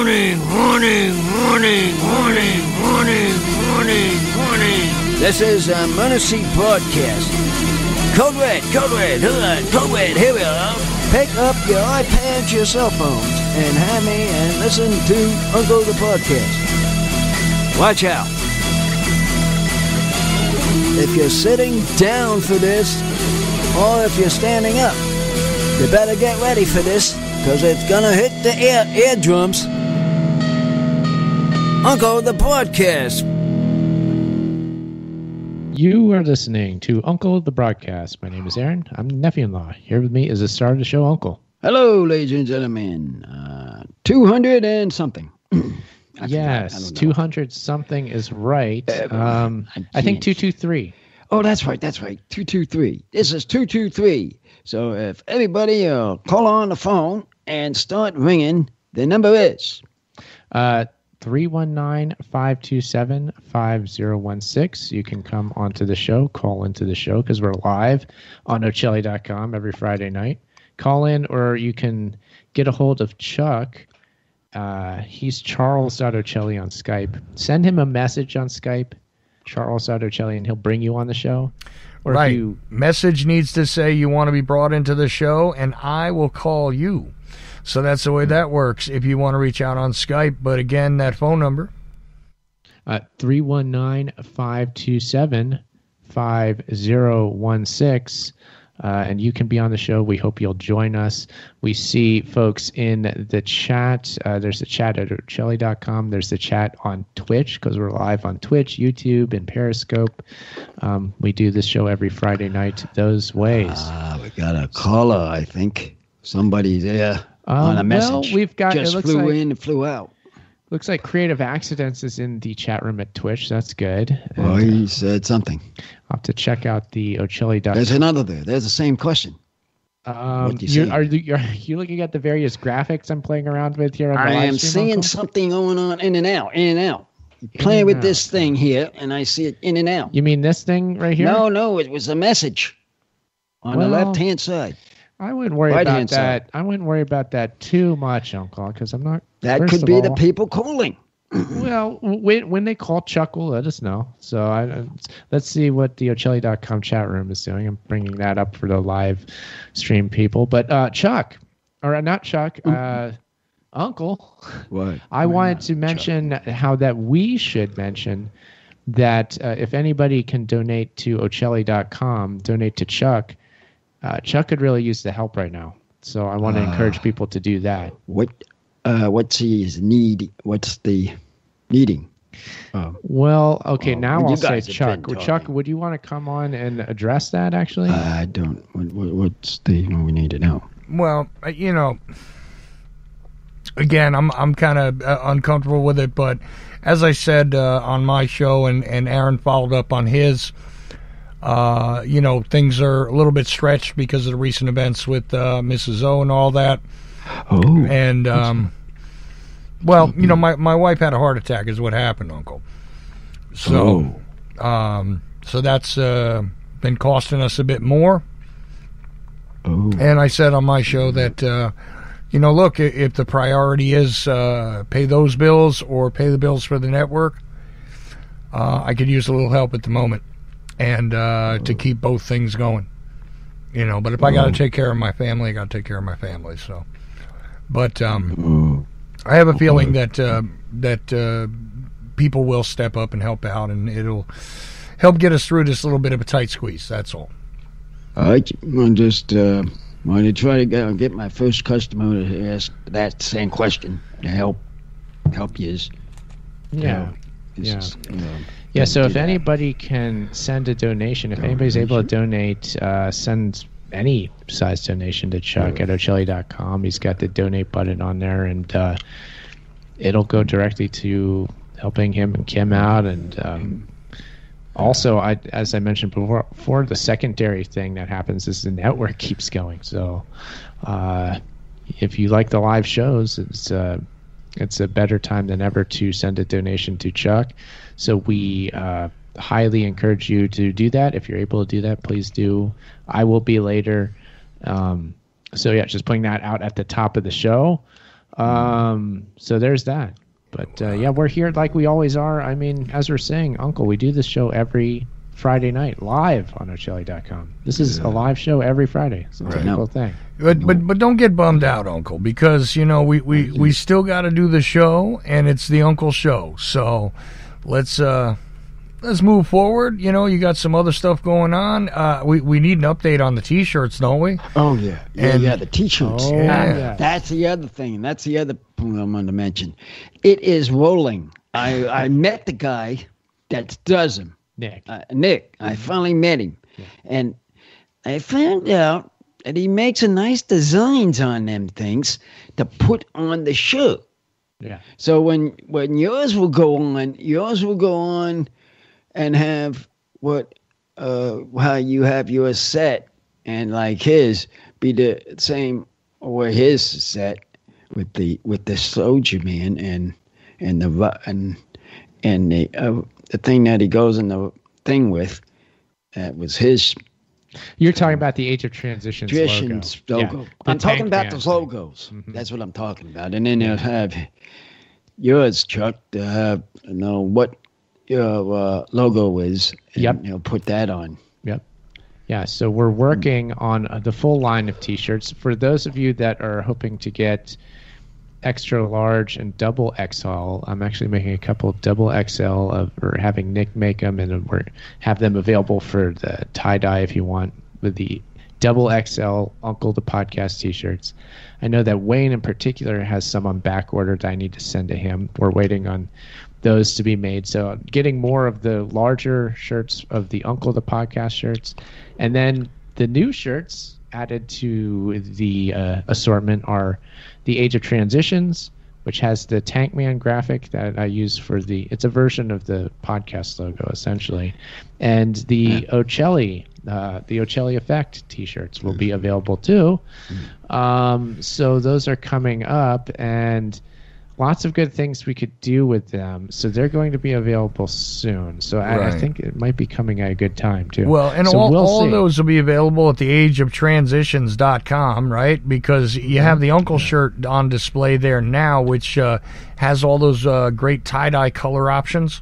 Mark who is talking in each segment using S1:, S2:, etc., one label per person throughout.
S1: This is a Munisee podcast. Code Red, here we are. Pick up your iPads, your cell phones, and have me and listen to Uncle the Podcast. Watch out. If you're sitting down for this, or if you're standing up, you better get ready for this, because it's gonna hit the eardrums. Uncle the Podcast.
S2: You are listening to Uncle the Broadcast. My name is Aaron. I'm the nephew-in-law. Here with me is the star of the show, Uncle.
S1: Hello, ladies and gentlemen. 200 and something.
S2: Yes, 200 something is right. I think 223.
S1: Oh, that's right. 223. This is 223. So if everybody call on the phone and start ringing, the number is
S2: 319-527-5016. You can come onto the show, call into the show, because we're live on Ochelli.com every Friday night. Call in, or you can get a hold of Chuck. He's Charles.Ochelli on Skype. Send him a message on Skype, Charles.Ochelli, and he'll bring you on the show. Or
S3: right. Message needs to say you want to be brought into the show, and I will call you. So that's the way that works if you want to reach out on Skype. But again, that phone number.
S2: 319-527-5016. And you can be on the show. We hope you'll join us. We see folks in the chat. There's the chat at Ochelli.com. There's the chat on Twitch, because we're live on Twitch, YouTube, and Periscope. We do this show every Friday night those ways.
S1: We got a caller, I think. Somebody there on a message.
S2: Well, we've got,
S1: just flew in and flew out.
S2: Looks like Creative Accidents is in the chat room at Twitch. That's good.
S1: Well, he said something.
S2: I'll have to check out the Ochelli.com.
S1: There's another there. There's the same question.
S2: Are you looking at the various graphics I'm playing around with here on the live stream?
S1: I am seeing something going on in and out. You're playing with this thing here, and I see it in and out.
S2: You mean this thing right here?
S1: No, it was a message on the left-hand side.
S2: I wouldn't worry about that. I wouldn't worry about that too much, Uncle, because I'm not.
S1: That could be the people calling.
S2: Well, when they call Chuck, will let us know. So let's see what the Ochelli.com chat room is doing. I'm bringing that up for the live stream people. But Chuck, or not Chuck, Uncle.
S1: What?
S2: I wanted to mention how that we should mention that if anybody can donate to Ochelli.com, donate to Chuck. Chuck could really use the help right now, so I want to encourage people to do that.
S1: What's his need? What's the needing?
S2: Well, okay, now I'll say Chuck. Chuck, would you want to come on and address that? Actually,
S1: I don't. What's the? We need to know.
S3: Well, again, I'm kind of uncomfortable with it, but as I said on my show, and Aaron followed up on his. Things are a little bit stretched because of the recent events with Mrs. O and all that.
S1: Oh.
S3: And, my wife had a heart attack is what happened, Uncle. So, so that's been costing us a bit more.
S1: Oh.
S3: And I said on my show that, look, if the priority is pay those bills or pay the bills for the network, I could use a little help at the moment. And to keep both things going, But if I got to take care of my family, I got to take care of my family. So, but I have a feeling that people will step up and help out, and it'll help get us through this little bit of a tight squeeze. That's all.
S1: I just want to try to get my first customer to ask that same question to help you.
S2: Yeah. Yeah, so if anybody can send a donation, if anybody's able to donate, send any size donation to Chuck at Ochelli.com. He's got the donate button on there, and it'll go directly to helping him and Kim out. And also, as I mentioned before, the secondary thing that happens is the network keeps going. So if you like the live shows, it's a better time than ever to send a donation to Chuck. So we highly encourage you to do that. If you're able to do that, please do. I will be later. So yeah, just putting that out at the top of the show. So there's that. But yeah, we're here like we always are. I mean, as we're saying, Uncle, we do this show every Friday night live on Ochelli.com. This is a live show every Friday. It's a typical thing.
S3: But don't get bummed out, Uncle, because we still got to do the show, and it's the Uncle show. So let's move forward. You got some other stuff going on. We need an update on the T-shirts, don't we?
S1: Oh yeah, the T-shirts.
S3: Oh, yeah.
S1: That's the other thing. That's the other point I wanted to mention. It is rolling. I met the guy that does them. Nick. I finally met him, and I found out that he makes a nice designs on them things to put on the shirt.
S2: Yeah.
S1: So when yours will go on and have how you have yours set, and like his be the same, or his set with the Soldier Man and the thing that he goes in the thing with, that was his.
S2: You're talking about the Age of Transitions logo.
S1: Yeah, I'm talking about those logos. Mm-hmm. That's what I'm talking about. And then they'll have yours, Chuck, to have what your logo is. And put that on.
S2: Yep. Yeah, so we're working on the full line of T-shirts. For those of you that are hoping to get extra large and double XL, I'm actually making a couple of double XL or having Nick make them, and we have them available for the tie-dye if you want, with the double XL Uncle the Podcast T-shirts. I know that Wayne in particular has some on back order that I need to send to him. We're waiting on those to be made. So getting more of the larger shirts of the Uncle the Podcast shirts, and then the new shirts added to the assortment are the Age of Transitions, which has the Tank Man graphic that I use for it's a version of the podcast logo essentially, and the Ochelli Effect T-shirts will be available too. So those are coming up, and lots of good things we could do with them. So they're going to be available soon. So I think it might be coming at a good time, too.
S3: Well, and so all of those will be available at theageoftransitions.com, right? Because you have the Uncle shirt on display there now, which has all those great tie-dye color options.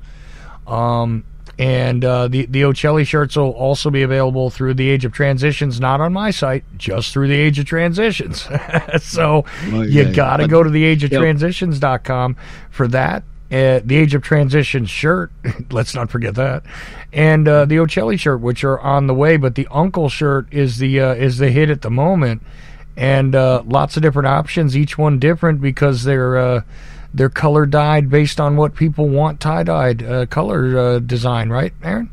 S3: And the Ochelli shirts will also be available through the Age of Transitions, not on my site, just through the Age of Transitions. So you got to go to theageoftransitions.com for that. The Age of Transitions shirt, let's not forget that, and the Ochelli shirt, which are on the way. But the Uncle shirt is the hit at the moment, and lots of different options, each one different because they're color dyed based on what people want tie-dyed color design, right, Aaron?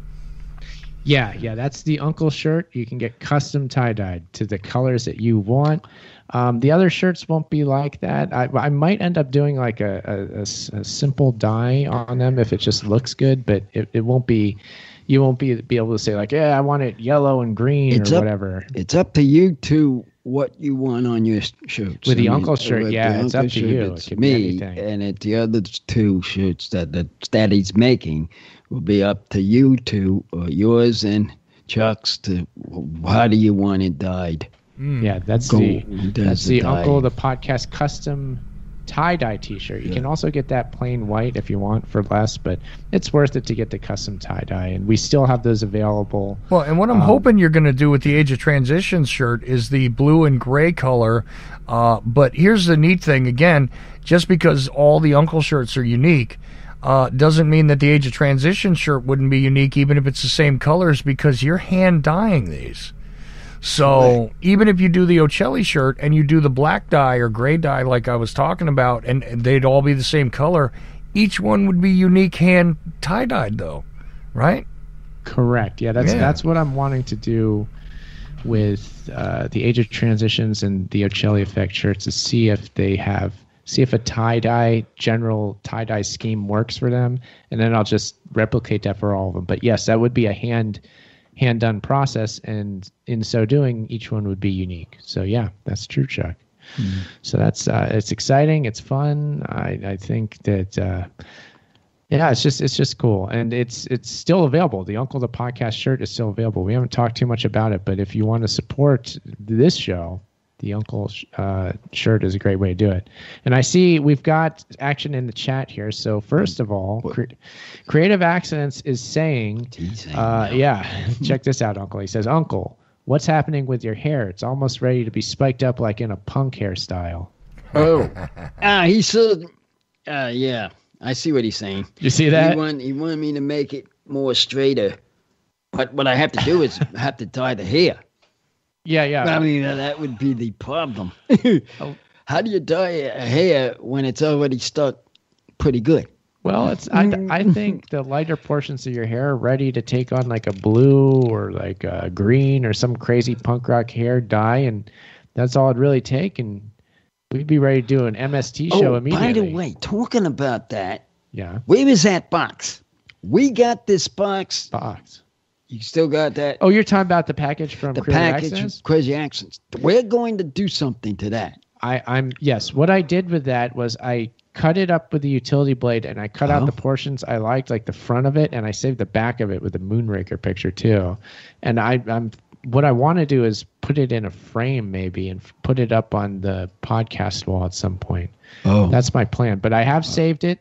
S2: Yeah, that's the Uncle shirt. You can get custom tie-dyed to the colors that you want. The other shirts won't be like that. I might end up doing like a simple dye on them if it just looks good, but it won't be. You won't be able to say like, yeah, I want it yellow and green or whatever.
S1: It's up to you to what you want on your shirts.
S2: With the Uncle shirt, it's up to you.
S1: It's me, and the other two shirts that he's making will be up to you two, yours and Chuck's, to how do you want it dyed.
S2: Yeah, that's the Uncle the Podcast custom tie-dye T-shirt. You can also get that plain white if you want for less, but it's worth it to get the custom tie-dye, and we still have those available.
S3: Well, and what I'm hoping you're going to do with the Age of Transitions shirt is the blue and gray color, but here's the neat thing. Again, just because all the Uncle shirts are unique doesn't mean that the Age of Transition shirt wouldn't be unique even if it's the same colors, because you're hand dyeing these. So even if you do the Ochelli shirt and you do the black dye or gray dye like I was talking about, and they'd all be the same color, each one would be unique hand tie-dyed though, right?
S2: Correct. Yeah, that's what I'm wanting to do with the Age of Transitions and the Ochelli Effect shirts, to see if a general tie-dye scheme works for them, and then I'll just replicate that for all of them. But yes, that would be a hand-done process, and in so doing, each one would be unique. So yeah, that's true, Chuck. So that's it's exciting, it's fun. I think that it's just cool, and it's still available. The Uncle the Podcast shirt is still available. We haven't talked too much about it, but if you want to support this show, the Uncle shirt is a great way to do it. And I see we've got action in the chat here. So first of all, Creative Accidents is saying, check this out, Uncle. He says, Uncle, what's happening with your hair? It's almost ready to be spiked up like in a punk hairstyle.
S4: Oh, he said, yeah, I see what he's saying.
S2: You see that?
S4: He wanted me to make it more straighter. But what I have to do is I have to dye the hair.
S2: Yeah.
S4: I mean, that would be the problem. How do you dye a hair when it's already stuck pretty good?
S2: Well, I think the lighter portions of your hair are ready to take on like a blue or like a green or some crazy punk rock hair dye, and that's all it'd really take, and we'd be ready to do an MST show immediately.
S4: By the way, talking about that,
S2: yeah,
S4: where is that box? We got this box. You still got that?
S2: Oh, you're talking about the package from
S4: Crazy Accents. We're going to do something to that.
S2: Yes. What I did with that was I cut it up with the utility blade, and I cut out the portions I liked, like the front of it, and I saved the back of it with the Moonraker picture too. And what I want to do is put it in a frame maybe and put it up on the podcast wall at some point. Oh, that's my plan. But I have saved it.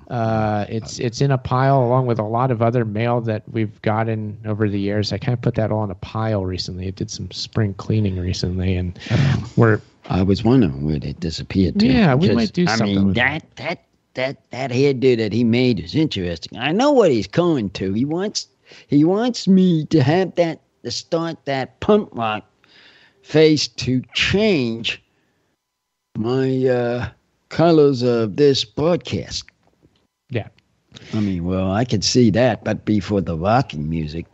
S2: It's in a pile along with a lot of other mail that we've gotten over the years. I kind of put that all in a pile recently. I did some spring cleaning recently, and
S4: I was wondering where they disappeared to.
S2: Yeah, we might do something.
S4: I mean,
S2: with
S4: that hairdo that he made is interesting. I know what he's going to. He wants me to have to start that punk rock face to change my colors of this broadcast.
S2: Yeah.
S4: I mean, well, I could see that, but before the rocking music.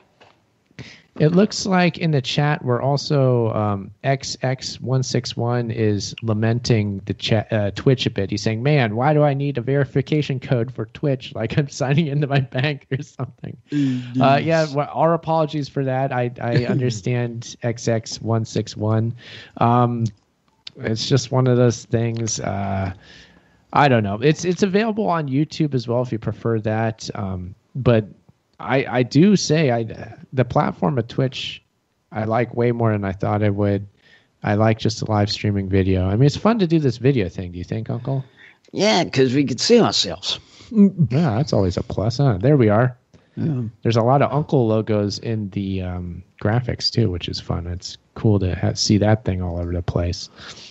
S2: It looks like in the chat we're also XX161 is lamenting the Twitch a bit. He's saying, man, why do I need a verification code for Twitch? Like I'm signing into my bank or something. Our apologies for that. I understand XX161. It's just one of those things. I don't know. It's available on YouTube as well if you prefer that. But I do say the platform of Twitch I like way more than I thought I would. I like just the live streaming video. I mean, it's fun to do this video thing. Do you think, Uncle?
S4: Yeah, because we could see ourselves.
S2: Yeah, that's always a plus, huh? There we are.
S4: Yeah.
S2: There's a lot of Uncle logos in the graphics too, which is fun. It's cool to see that thing all over the place.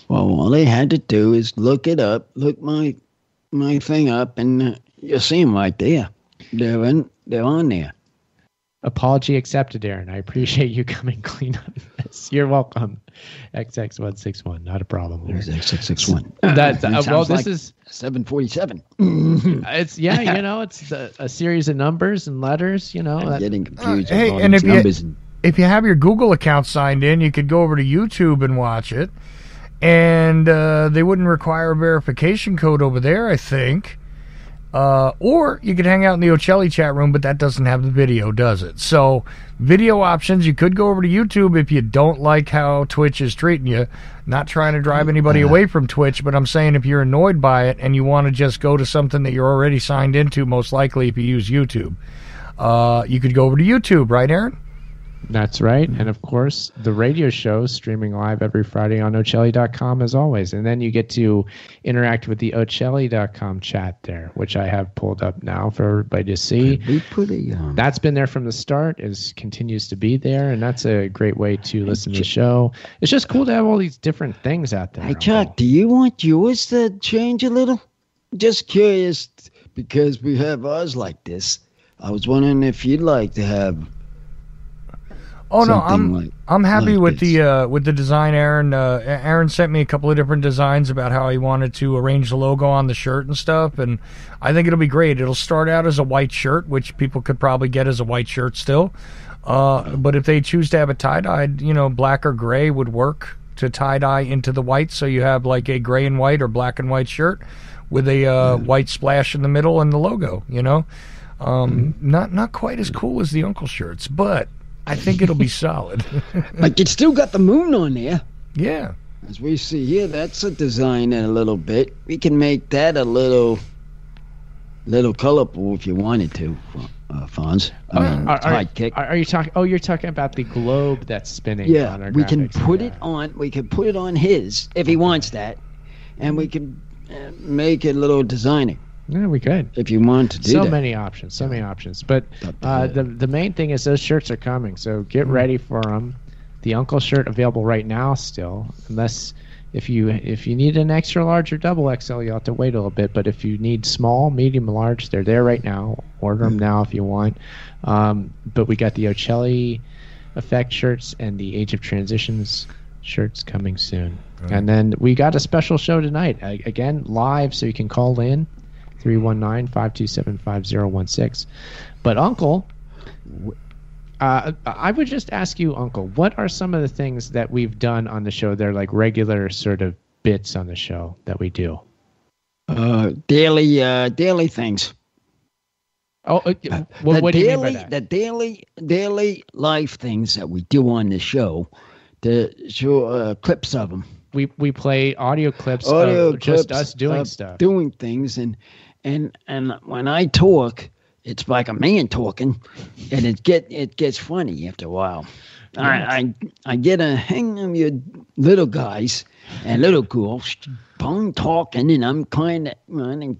S4: Well, all they had to do is look it up, look my thing up, and you'll see them right there. They're on there.
S2: Apology accepted, Aaron. I appreciate you coming clean up this. You're welcome. XX161, not a problem.
S4: There's XX661.
S2: This is
S4: 747.
S2: It's it's a series of numbers and letters.
S4: I'm getting confused.
S3: Hey, and if you have your Google account signed in, you could go over to YouTube and watch it, and they wouldn't require a verification code over there, I think. Or you could hang out in the Ocelli chat room, but that doesn't have the video, does it? So, video options, you could go over to YouTube if you don't like how Twitch is treating you. Not trying to drive anybody away from Twitch, but I'm saying if you're annoyed by it and you want to just go to something that you're already signed into, most likely if you use YouTube, you could go over to YouTube, right, Aaron?
S2: That's right. And of course, the radio show streaming live every Friday on Ocelli.com as always. And then you get to interact with the Ocelli.com chat there, which I have pulled up now for everybody to see. That's been there from the start, continues to be there, and that's a great way to listen to the show. It's just cool to have all these different things out there.
S4: Hey, Chuck, do you want yours to change a little? Just curious, because we have ours like this. I was wondering if you'd like to have...
S3: Oh no, I'm happy with the design, Aaron. Aaron sent me a couple of different designs about how he wanted to arrange the logo on the shirt and stuff, and I think it'll be great. It'll start out as a white shirt, which people could probably get as a white shirt still. But if they choose to have it tie-dyed, black or gray would work to tie-dye into the white, so you have like a gray and white or black and white shirt with a white splash in the middle and the logo. Not quite as cool as the Uncle shirts, but I think it'll be solid.
S4: Like it's still got the moon on there.
S3: Yeah.
S4: As we see here, that's a design in a little bit. We can make that a little little colorful if you wanted to, Fonz.
S2: Are you talking? Oh, you're talking about the globe that's spinning.
S4: Yeah,
S2: on our
S4: we can
S2: graphics.
S4: put it on. We can put it on his if he wants that, and we can make it a little designing.
S2: Yeah, we could.
S4: If you want to do
S2: so
S4: that.
S2: many options. But the main thing is those shirts are coming, so get ready for them. The Uncle shirt available right now still, unless if you need an extra large or double XL, you'll have to wait a little bit. But if you need small, medium, large, they're there right now. Order them now if you want. But we got the Ocelli Effect shirts and the Age of Transitions shirts coming soon. Right. And then we got a special show tonight, again live, so you can call in 319-527-5016. But Uncle, I would just ask you, Uncle, what are some of the things that we've done on the show? They're like regular sort of bits on the show that we do.
S4: Daily things.
S2: Oh, what do you mean by that?
S4: The daily life things that we do on the show. To show clips of them.
S2: We play audio clips of just us doing stuff,
S4: doing things, and when I talk, it's like a man talking, and it gets funny after a while. Yes. I get a hang of you little guys and little girls talking, and I'm kind of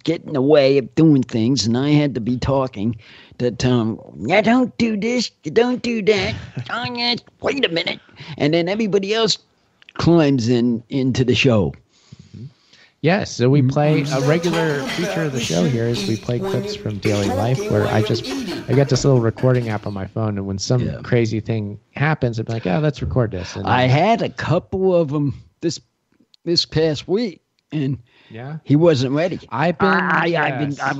S4: getting in the way of doing things, and I had to be talking to tell them, yeah, don't do this, don't do that. Oh, yeah, wait a minute, and then everybody else climbs into the show.
S2: Yes, so we play a regular feature of the show here is we play clips from daily life where I got this little recording app on my phone, and when some crazy thing happens, I'm like, oh, let's record this. And
S4: I had a couple of them this past week, and he wasn't ready. I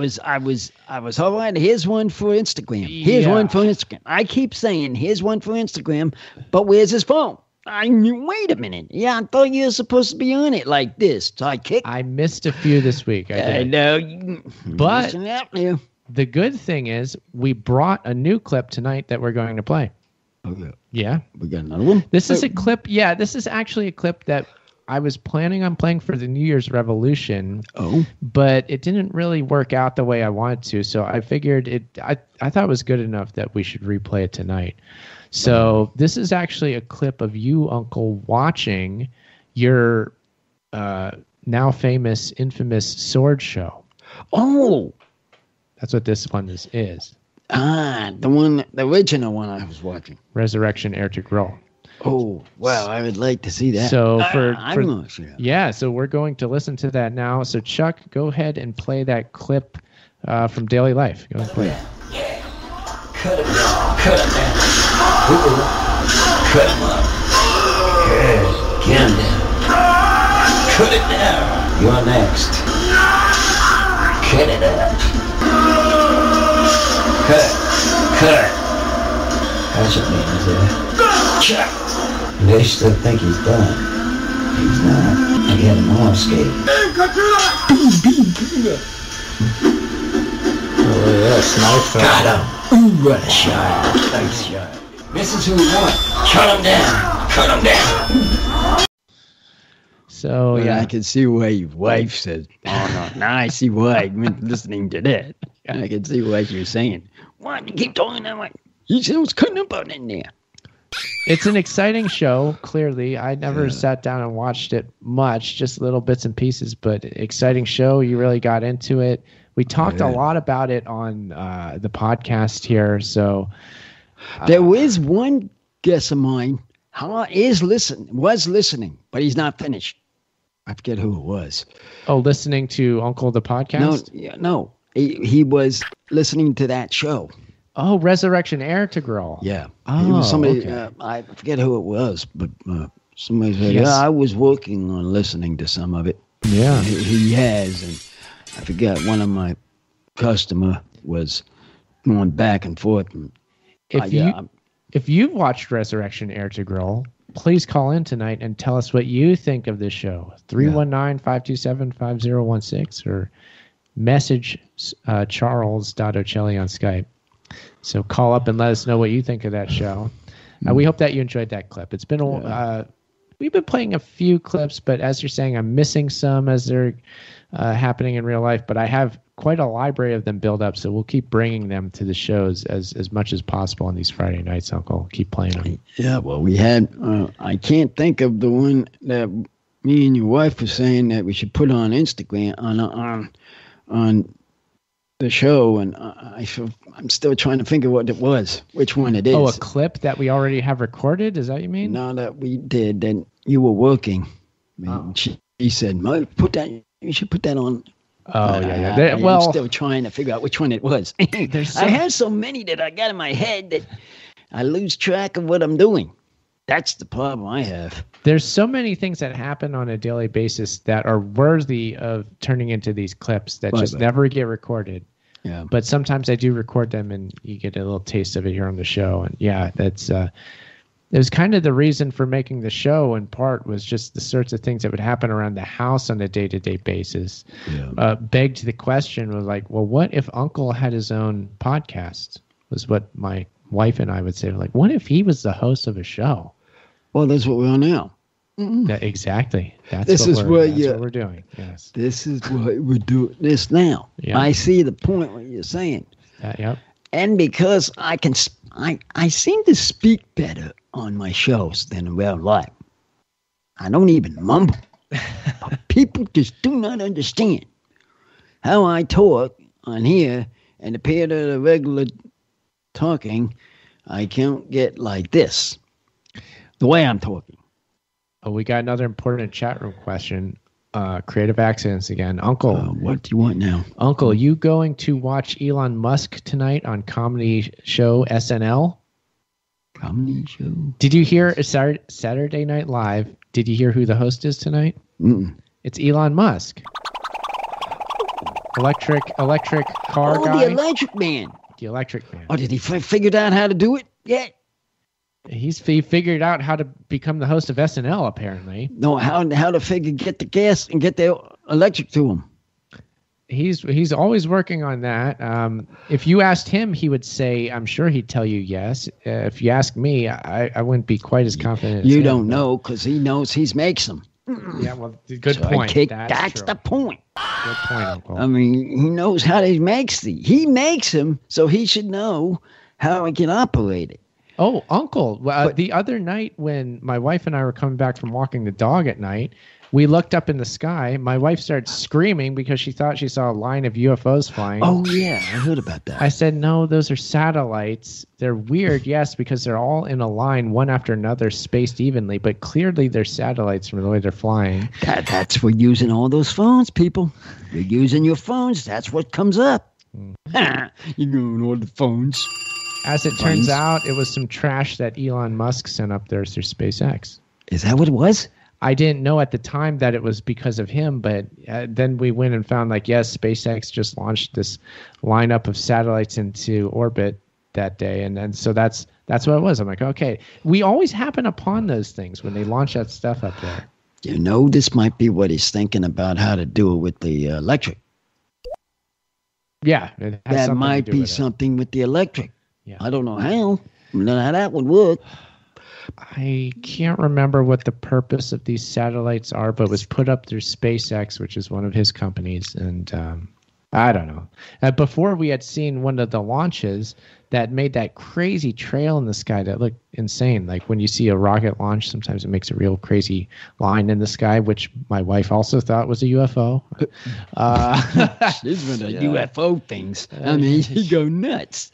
S4: was all right. Here's one for Instagram. Here's one for Instagram. I keep saying here's one for Instagram, but where's his phone? Wait a minute. Yeah, I thought you were supposed to be on it like this. So I
S2: missed a few this week. I know. But the good thing is we brought a new clip tonight that we're going to play.
S4: Okay.
S2: Yeah.
S4: We got another one?
S2: This is a clip. Yeah, this is actually a clip that I was planning on playing for the New Year's Revolution.
S4: Oh.
S2: But it didn't really work out the way I wanted to. So I figured I thought it was good enough that we should replay it tonight. So this is actually a clip of you, Uncle, watching your now famous, infamous sword show.
S4: Oh,
S2: that's what this one is.
S4: The original one I was watching.
S2: Resurrection Air to Grow.
S4: Oh, wow, I would like to see that.
S2: So
S4: I'm not sure.
S2: Yeah, so we're going to listen to that now. So Chuck, go ahead and play that clip from Daily Life. Go ahead and play it.
S5: Yeah. Cut him down. Cut him down. Cut him up. Good. Get him down. Cut it down. You're next. Cut it out. Cut. That's what means there. Chuck. They still think he's done. He's not. I got him on skate.
S2: Oh, that's nice.
S5: Got him. Ooh, what a shot. Nice shot. This is who we want. Cut him down. Cut him down.
S2: So,
S4: yeah. I can see why your wife says, oh, no. Now I see why I've been listening to that. I can see what you're saying. Why do you keep talking that way? He said, what's cutting up in there?
S2: It's an exciting show, clearly. I never sat down and watched it much, just little bits and pieces, but exciting show. You really got into it. We talked a lot about it on the podcast here. So
S4: there is one guest of mine was listening, but he's not finished. I forget who it was.
S2: Oh, listening to Uncle the podcast?
S4: No. He was listening to that show.
S2: Oh, Resurrection Air to Grow.
S4: Yeah.
S2: Oh,
S4: it was somebody,
S2: okay.
S4: I forget who it was, but somebody said, I was working on listening to some of it.
S2: Yeah.
S4: He has, and I forget, one of my customer was going back and forth. And,
S2: if you've watched Resurrection Air to Grow, please call in tonight and tell us what you think of this show. 319-527-5016 or message charles.ocelli on Skype. So call up and let us know what you think of that show. We hope that you enjoyed that clip. It's been we've been playing a few clips, but as you're saying, I'm missing some as they're happening in real life. But I have quite a library of them built up, so we'll keep bringing them to the shows as much as possible on these Friday nights. Uncle, keep playing them.
S4: Yeah, well, we had. I can't think of the one that me and your wife were saying that we should put on Instagram on the show, and I'm still trying to think of what it was, which one it is.
S2: Oh, a clip that we already have recorded? Is that what you mean?
S4: No, that we did. Then you were working. She said, "Mike, you should put that on."
S2: Oh, yeah.
S4: I'm still trying to figure out which one it was. I have so many that I got in my head that I lose track of what I'm doing. That's the problem I have.
S2: There's so many things that happen on a daily basis that are worthy of turning into these clips that never get recorded.
S4: Yeah.
S2: But sometimes I do record them, and you get a little taste of it here on the show. And yeah, that's it was kind of the reason for making the show. In part, was just the sorts of things that would happen around the house on a day-to-day basis.
S4: Yeah.
S2: Begged the question was like, well, what if Uncle had his own podcast? Was what my wife and I would say. Like, what if he was the host of a show?
S4: Well, that's what we are now.
S2: Exactly. That's
S4: what
S2: we're doing. Yes.
S4: This is what we're doing this now.
S2: Yep.
S4: I see the point what you're saying.
S2: Yep.
S4: And because I seem to speak better on my shows than in real life. I don't even mumble. But people just do not understand how I talk on here, and compared to the regular talking, I can't get like this. The way I'm talking.
S2: Oh, we got another important chat room question. Creative accidents again. Uncle.
S4: What do you want now?
S2: Uncle, you going to watch Elon Musk tonight on comedy show SNL?
S4: Comedy show?
S2: Did you hear Saturday Night Live? Did you hear who the host is tonight?
S4: Mm-mm.
S2: It's Elon Musk. Electric car guy.
S4: Oh, the electric man.
S2: The electric man.
S4: Oh, did he figure out how to do it yet?
S2: He figured out how to become the host of SNL, apparently.
S4: No, how to get the gas and get the electric to him.
S2: He's always working on that. If you asked him, he would say, I'm sure he'd tell you yes. If you ask me, I wouldn't be quite as confident.
S4: You don't know because he knows he makes them.
S2: Yeah, well, good point.
S4: That's the point.
S2: Good point, Uncle.
S4: I mean, he knows how he makes he makes them, so he should know how he can operate it.
S2: Oh, Uncle, the other night when my wife and I were coming back from walking the dog at night, we looked up in the sky. My wife started screaming because she thought she saw a line of UFOs flying.
S4: Oh, yeah, I heard about that.
S2: I said, no, those are satellites. They're weird, yes, because they're all in a line, one after another, spaced evenly, but clearly they're satellites from the way they're flying.
S4: That's what using all those phones, people. You're using your phones. That's what comes up. You're doing all the phones.
S2: As it turns out, it was some trash that Elon Musk sent up there through SpaceX.
S4: Is that what it was?
S2: I didn't know at the time that it was because of him, but then we went and found yes, SpaceX just launched this lineup of satellites into orbit that day, and so that's what it was. I'm like, okay, we always happen upon those things when they launch that stuff up there.
S4: You know, this might be what he's thinking about how to do it with the electric.
S2: Yeah,
S4: that might be something with the electric.
S2: Yeah.
S4: I don't know how. I don't know how that would work.
S2: I can't remember what the purpose of these satellites are, but it was put up through SpaceX, which is one of his companies. And I don't know. Before we had seen one of the launches that made that crazy trail in the sky that looked insane. Like when you see a rocket launch, sometimes it makes a real crazy line in the sky, which my wife also thought was a UFO.
S4: She's one of UFO things. I mean, you go nuts.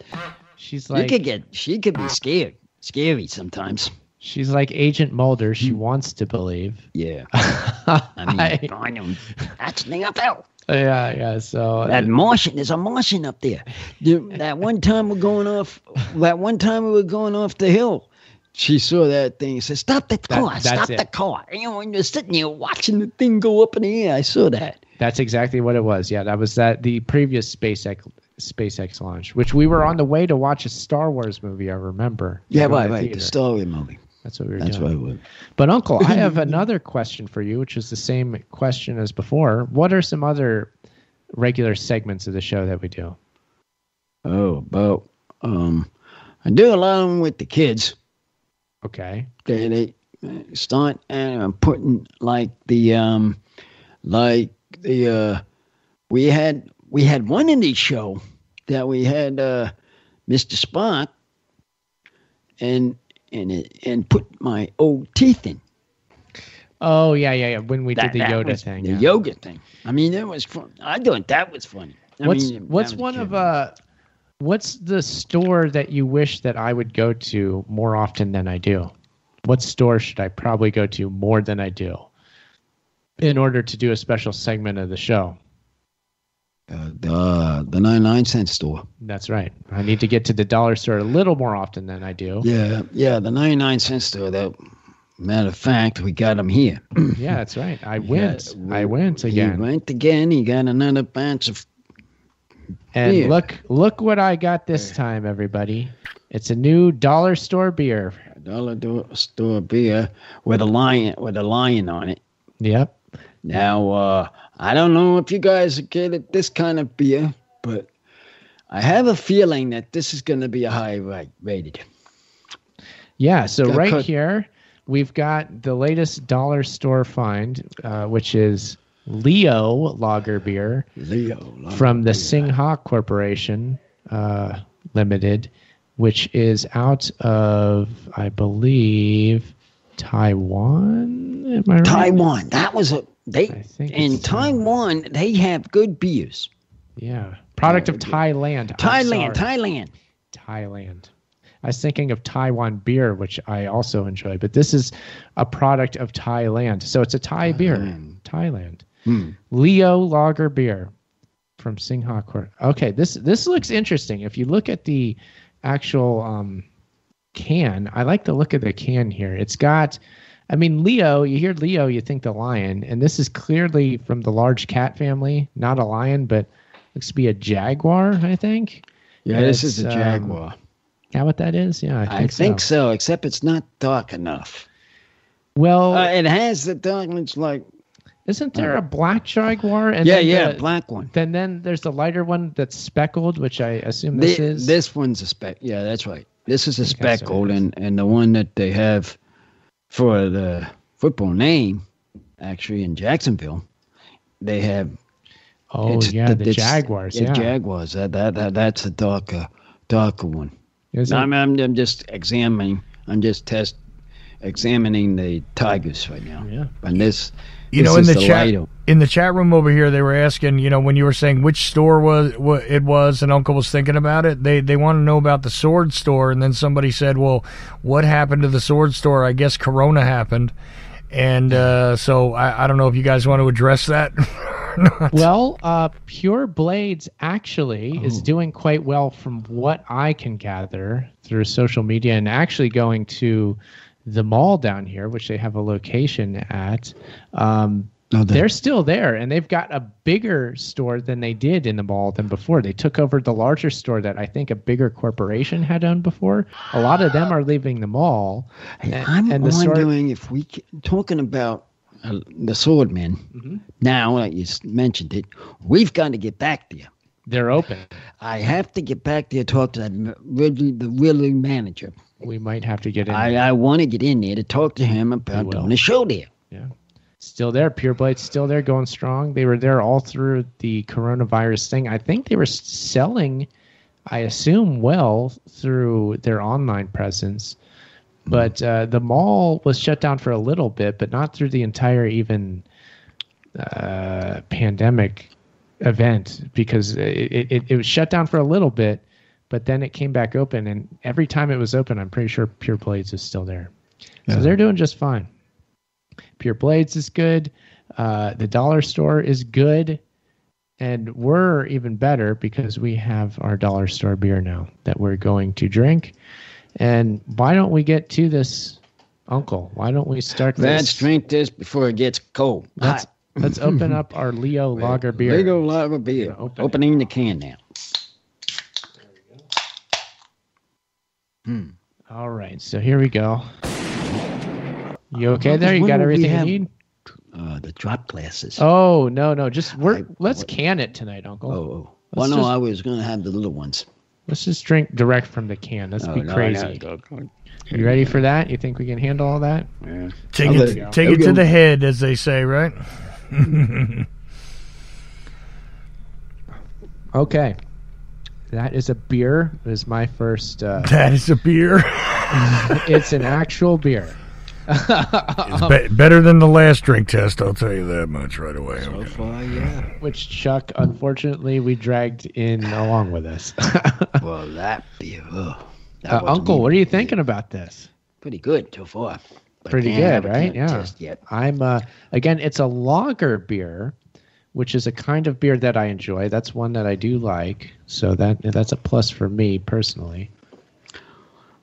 S2: She's like,
S4: she could be scary sometimes.
S2: She's like Agent Mulder. She wants to believe.
S4: Yeah. I know. That's the UFO.
S2: Yeah. So
S4: there's a Martian up there. That one time we were going off the hill. She saw that thing and said, "Stop the car! Stop the car!" And you're sitting there watching the thing go up in the air. I saw that.
S2: That's exactly what it was. Yeah, that was the previous SpaceX launch, which we were on the way to watch a Star Wars movie. I remember.
S4: Yeah, right. The Star Wars movie.
S2: That's what we were
S4: doing. That's what it was.
S2: But Uncle, I have another question for you, which is the same question as before. What are some other regular segments of the show that we do?
S4: Oh, I do a lot of them with the kids.
S2: Okay.
S4: They start putting we had one in the show that we had Mr. Spock and put my old teeth in.
S2: Oh yeah. When we did the Yoda thing,
S4: the yoga thing. I mean, it was fun. I thought that was funny.
S2: What's the store that you wish that I would go to more often than I do? What store should I probably go to more than I do in order to do a special segment of the show?
S4: The 99-cent store.
S2: That's right. I need to get to the dollar store a little more often than I do.
S4: Yeah, the 99-cent store. That matter of fact, we got him here.
S2: Yeah, that's right. I went again.
S4: He went again. He got another batch of
S2: and
S4: beer.
S2: Look what I got this time, everybody. It's a new dollar store beer.
S4: Dollar store beer with a lion on it.
S2: Yep.
S4: Now, I don't know if you guys get this kind of beer, but I have a feeling that this is going to be a high rated.
S2: Yeah, so here we've got the latest dollar store find, which is Leo Lagerbeer from the Singha Corporation Limited, which is out of, I believe, Taiwan. Am I right?
S4: Taiwan. That was in Taiwan. They have good beers.
S2: Yeah, product of Thailand. Thailand. I was thinking of Taiwan beer, which I also enjoy, but this is a product of Thailand. So it's a Thai beer. Thailand. Leo Lager beer from Singha Court. Okay, this looks interesting. If you look at the actual can, I like the look of the can here. It's got, Leo, you hear Leo, you think the lion, and this is clearly from the large cat family, not a lion, but looks to be a jaguar, I think.
S4: Yeah, this is a jaguar.
S2: How what that is? Yeah,
S4: I think so, except it's not dark enough.
S2: Well,
S4: it has the darkness like.
S2: Isn't there a black jaguar? And
S4: black one.
S2: Then there's the lighter one that's speckled, which I assume this is.
S4: This one's a speck. Yeah, that's right. This is a speckled, and the one that they have for the football name, actually in Jacksonville, they have.
S2: Oh the Jaguars. Yeah,
S4: Jaguars. That's a darker one. I'm just examining. I'm just examining the Tigers right now.
S2: Yeah,
S4: and this.
S3: In the chat room over here, they were asking, when you were saying which store it was, and Uncle was thinking about it. They want to know about the sword store, and then somebody said, "Well, what happened to the sword store? I guess Corona happened." And so I don't know if you guys want to address that.
S2: Well, Pure Blades actually is doing quite well from what I can gather through social media, and actually going to the mall down here, which they have a location at. They're still there, and they've got a bigger store than they did in the mall than before. They took over the larger store that I think a bigger corporation had owned before. A lot of them are leaving the mall.
S4: I'm wondering if we talking about the Swordmen.
S2: Mm-hmm.
S4: Now that you mentioned it, we've got to get back there.
S2: They're open.
S4: I have to get back there, talk to the Ridley manager.
S2: We might have to get in.
S4: I want to get in there to talk to him about doing a show there.
S2: Yeah. Still there. Pure Blade's still there, going strong. They were there all through the coronavirus thing. I think they were selling, I assume, well through their online presence. But the mall was shut down for a little bit, but not through the entire even pandemic event, because it was shut down for a little bit. But then it came back open, and every time it was open, I'm pretty sure Pure Blades is still there. So they're doing just fine. Pure Blades is good. The dollar store is good. And we're even better because we have our dollar store beer now that we're going to drink. And why don't we get to this, Uncle? Why don't we start this?
S4: Let's drink this before it gets cold.
S2: Let's open up our Leo Lager beer.
S4: Leo Lager beer. Opening the can now.
S2: All right, so here we go. You okay there? You got everything you need?
S4: The drop glasses.
S2: Oh, no. Let's can it tonight, Uncle.
S4: Oh. Well, I was going to have the little ones.
S2: Let's just drink direct from the can. Let's be crazy.
S4: No.
S2: You ready for that? You think we can handle all that?
S4: Yeah.
S3: Take it to the head, as they say, right?
S2: Okay. That is a beer. It is my first...
S3: that is a beer?
S2: It's an actual beer.
S3: It's better than the last drink test, I'll tell you that much right away.
S4: So far, yeah.
S2: Which, Chuck, unfortunately, we dragged in along with us.
S4: Well, that beer.
S2: Uncle, what are you thinking about this?
S4: Pretty good so far. But
S2: Pretty good, right? Yeah.
S4: Test yet.
S2: I'm again, it's a Lagerbeer, which is a kind of beer that I enjoy. That's one that I do like. So that's a plus for me personally.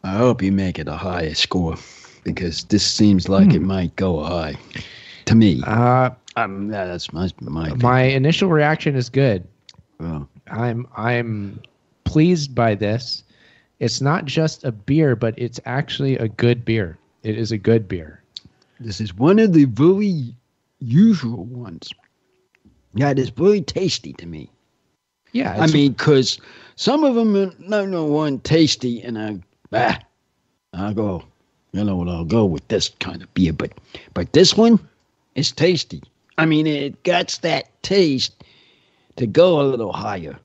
S4: I hope you make it a higher score, because this seems like it might go high to me. That's my opinion.
S2: My initial reaction is good.
S4: Oh.
S2: I'm pleased by this. It's not just a beer, but it's actually a good beer. It is a good beer.
S4: This is one of the very usual ones. Yeah, it is very tasty to me.
S2: Yeah.
S4: I mean, because some of them are no one tasty, and I'll go with this kind of beer. But this one is tasty. I mean, it got that taste to go a little higher.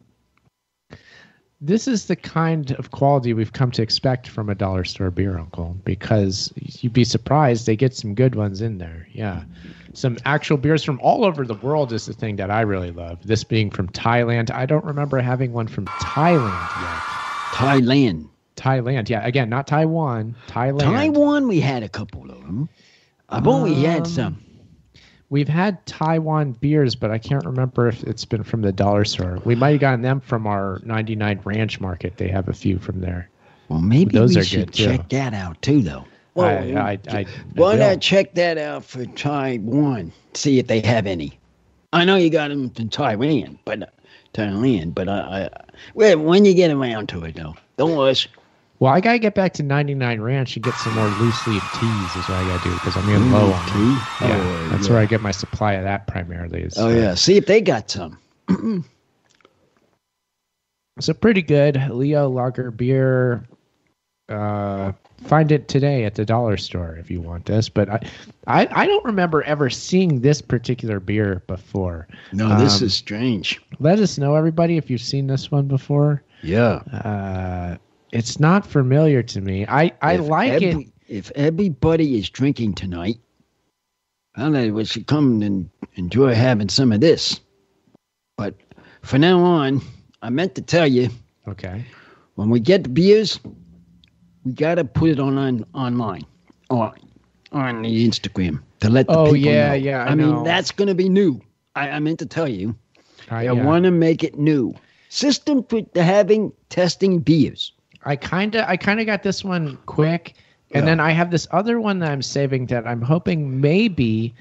S2: This is the kind of quality we've come to expect from a dollar store beer, Uncle, because you'd be surprised they get some good ones in there. Yeah. Some actual beers from all over the world is the thing that I really love. This being from Thailand. I don't remember having one from Thailand yet. Thailand, yeah. Again, not Taiwan. Thailand.
S4: Taiwan, we had a couple of them. I've only had some.
S2: We've had Taiwan beers, but I can't remember if it's been from the dollar store. We might have gotten them from our 99 Ranch Market. They have a few from there.
S4: Well, maybe
S2: those
S4: we
S2: are
S4: should
S2: good too.
S4: check that out too, though. Well, why not check that out for Taiwan? See if they have any. I know you got them from Thailand, but when you get around to it, though, don't rush.
S2: Well, I got to get back to 99 Ranch and get some more loose leaf teas is what I got to do, because I'm getting low on
S4: tea.
S2: Yeah, that's where I get my supply of that primarily.
S4: Yeah. See if they got some.
S2: So pretty good. Leo Lagerbeer. Find it today at the dollar store if you want this. But I don't remember ever seeing this particular beer before.
S4: No, this is strange.
S2: Let us know, everybody, if you've seen this one before.
S4: Yeah.
S2: It's not familiar to me. I like it.
S4: If everybody is drinking tonight, I don't know, we should come and enjoy having some of this. But for now on, I meant to tell you.
S2: Okay.
S4: When we get the beers, we got to put it online or on the Instagram to let the people know.
S2: Yeah.
S4: I mean, that's going to be new. I meant to tell you. I want to make it new. System for testing beers.
S2: I kind of got this one quick, and then I have this other one that I'm saving that I'm hoping maybe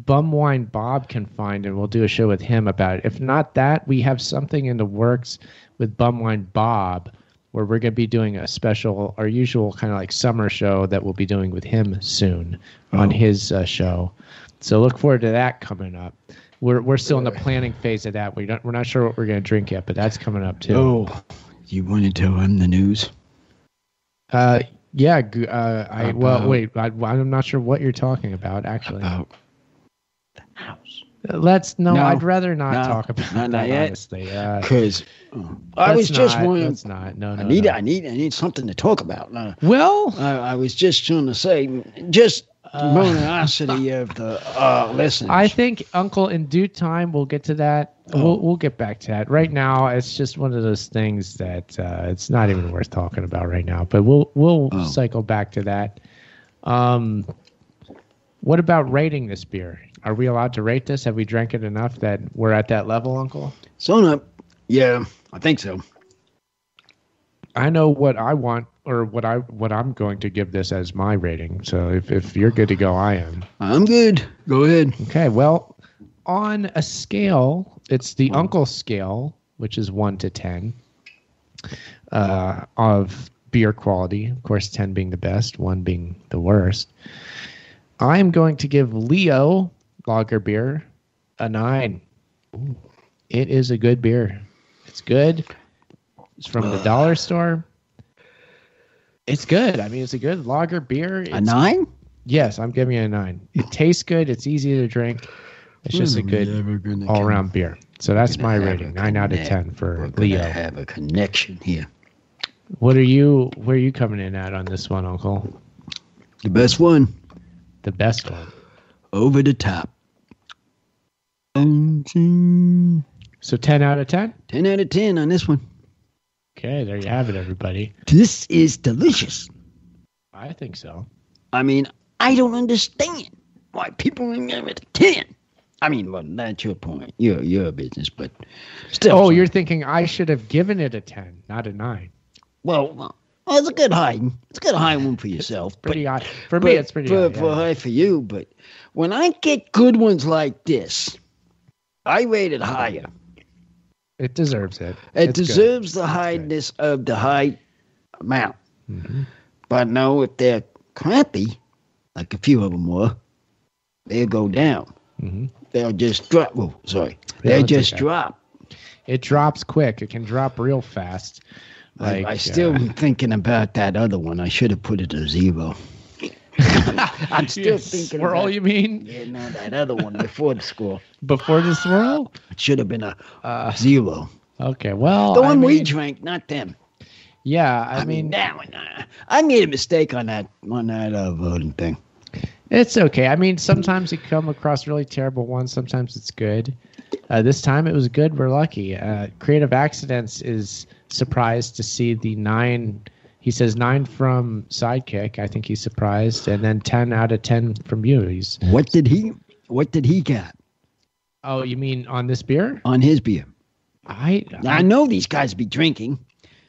S2: Bumwine Bob can find, and we'll do a show with him about it. If not that, we have something in the works with Bumwine Bob where we're going to be doing a special, our usual kind of like summer show that we'll be doing with him soon on his show. So look forward to that coming up. We're still in the planning phase of that. We're not sure what we're going to drink yet, but that's coming up too.
S4: Oh, you want to tell him the news?
S2: Yeah. I'm not sure what you're talking about, actually.
S4: About the house.
S2: I'd rather not talk about that,
S4: yet,
S2: honestly.
S4: Because I was just wondering.
S2: Let's not. No.
S4: I need something to talk about.
S2: Well,
S4: I was just trying to say, just curiosity of the listeners.
S2: I think, Uncle, in due time we'll get to that. We'll get back to that. Right now, it's just one of those things that it's not even worth talking about right now. But we'll cycle back to that. What about rating this beer? Are we allowed to rate this? Have we drank it enough that we're at that level, Uncle?
S4: Yeah, I think so.
S2: I know what I want, or what I'm going to give this as my rating. So if you're good to go, I am.
S4: I'm good. Go ahead.
S2: Okay. Well, on a scale, it's the Uncle scale, which is 1 to 10, of beer quality. Of course, 10 being the best, 1 being the worst. I'm going to give Leo Lagerbeer a 9. Ooh. It is a good beer. It's good. It's from the dollar store. It's good. I mean, it's a good lager beer.
S4: A 9?
S2: Yes, I'm giving it a 9. It tastes good. It's easy to drink. It's just a good all-around beer. So that's my rating, 9 out of 10 for Leo.
S4: I have a connection here.
S2: Where are you coming in at on this one, Uncle?
S4: The best one.
S2: The best one.
S4: Over the top.
S2: So 10 out of 10?
S4: 10 out of 10 on this one.
S2: Okay, there you have it, everybody.
S4: This is delicious.
S2: I think so.
S4: I mean, I don't understand why people don't give it a 10. I mean, well, that's your point. Your business, but still.
S2: Oh, you're thinking I should have given it a 10, not a 9.
S4: Well, it's a good high. It's a good high one for yourself.
S2: Pretty high. For me, it's pretty high.
S4: For high for you, but when I get good ones like this, I rate it higher.
S2: It deserves it.
S4: It deserves the highness of the high amount.
S2: Mm-hmm.
S4: But no, if they're crappy, like a few of them were, they'll go down.
S2: Mm-hmm.
S4: They'll just drop. Oh, sorry. They'll just drop.
S2: It drops quick. It can drop real fast. Like,
S4: I still am thinking about that other one. I should have put it a 0. I'm still thinking
S2: swirl,
S4: about,
S2: you mean?
S4: Yeah, no, that other one before the score.
S2: Before the swirl?
S4: It should have been a 0.
S2: Okay, well,
S4: the one we drank, not them.
S2: Yeah,
S4: I mean that one. I made a mistake on that voting thing.
S2: It's okay. I mean, sometimes you come across really terrible ones. Sometimes it's good. This time it was good. We're lucky. Creative Accidents is surprised to see the 9. He says 9 from Sidekick. I think he's surprised, and then 10 out of 10 from you.
S4: What did he get?
S2: Oh, you mean on this beer?
S4: On his beer.
S2: I
S4: know these guys be drinking.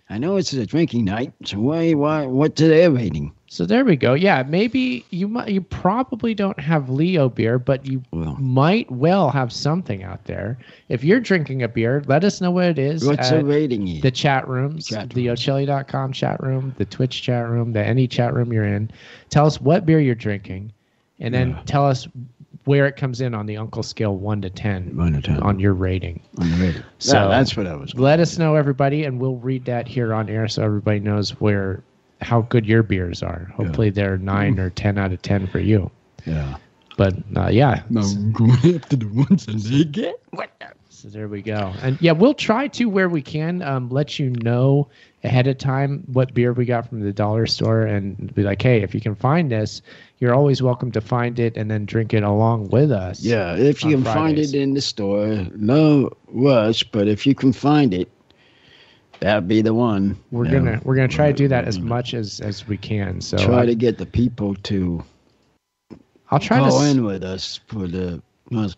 S4: I know it's a drinking night. So why? What's their rating?
S2: So there we go. Yeah, maybe you probably don't have Leo beer, but you might well have something out there. If you're drinking a beer, let us know what it is.
S4: What's the rating?
S2: The chat rooms, the Ochilli.com chat room, the Twitch chat room, any chat room you're in. Tell us what beer you're drinking, and then tell us where it comes in on the Uncle scale 1 to 10. 1 to 10 on your rating.
S4: On the rating.
S2: So
S4: that's what I was.
S2: Let us know, everybody, and we'll read that here on air so everybody knows how good your beers are. Hopefully they're 9 or 10 out of 10 for you.
S4: Yeah.
S2: But yeah.
S4: No, I'm going after the ones that they get. What the?
S2: So there we go. And yeah, we'll try to where we can let you know ahead of time what beer we got from the dollar store and be like, hey, if you can find this, you're always welcome to find it and then drink it along with us.
S4: Yeah, if you can find it in the store, no rush, but if you can find it, that'd be the one.
S2: We're gonna try to do that as much as we can. So
S4: try to get the people to go in with us for the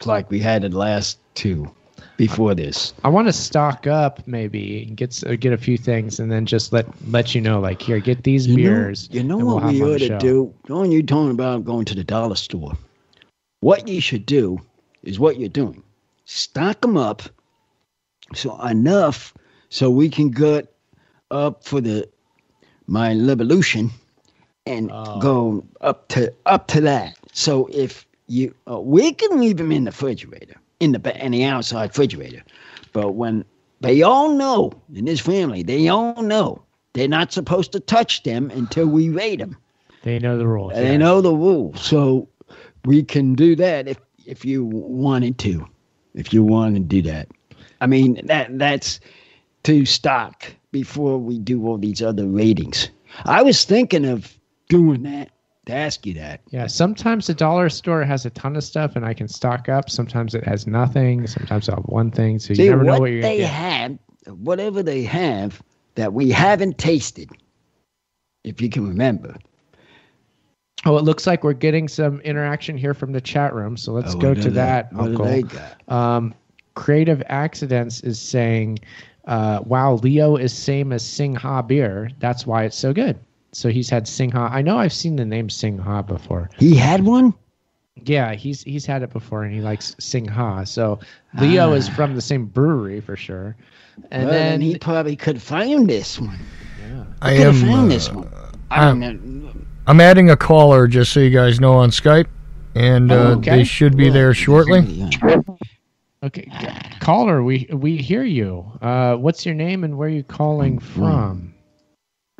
S4: like we had the last 2 before this.
S2: I want to stock up maybe and get a few things and then just let you know, like, here, get these beers.
S4: You know what we ought to do? When you're talking about going to the dollar store, what you should do is what you're doing. Stock them up enough so we can get up for my revolution and go up to that. So if you, we can leave them in the refrigerator, in the outside refrigerator. But when they all know in this family, they all know they're not supposed to touch them until we rate them.
S2: They know the rules.
S4: They know the rules. So we can do that if you wanted to. If you want to do that. I mean, that's to stock before we do all these other ratings. I was thinking of doing that, to ask you that.
S2: Yeah, sometimes the dollar store has a ton of stuff and I can stock up. Sometimes it has nothing. Sometimes I'll have one thing. So you never know what you're going to get.
S4: Have, whatever they have that we haven't tasted, if you can remember.
S2: Oh, it looks like we're getting some interaction here from the chat room. So let's go to that.
S4: What do they got?
S2: Creative Accidents is saying, wow, Leo is same as Singha beer. That's why it's so good. So he's had Singha. I know I've seen the name Singha before.
S4: He had one?
S2: Yeah, he's had it before, and he likes Singha. So Leo is from the same brewery for sure. And then
S4: he probably could find this one.
S2: Yeah,
S3: I am
S4: found this one.
S3: I'm adding a caller just so you guys know on Skype, and they should be there shortly.
S2: Okay, caller, we hear you. What's your name and where are you calling from?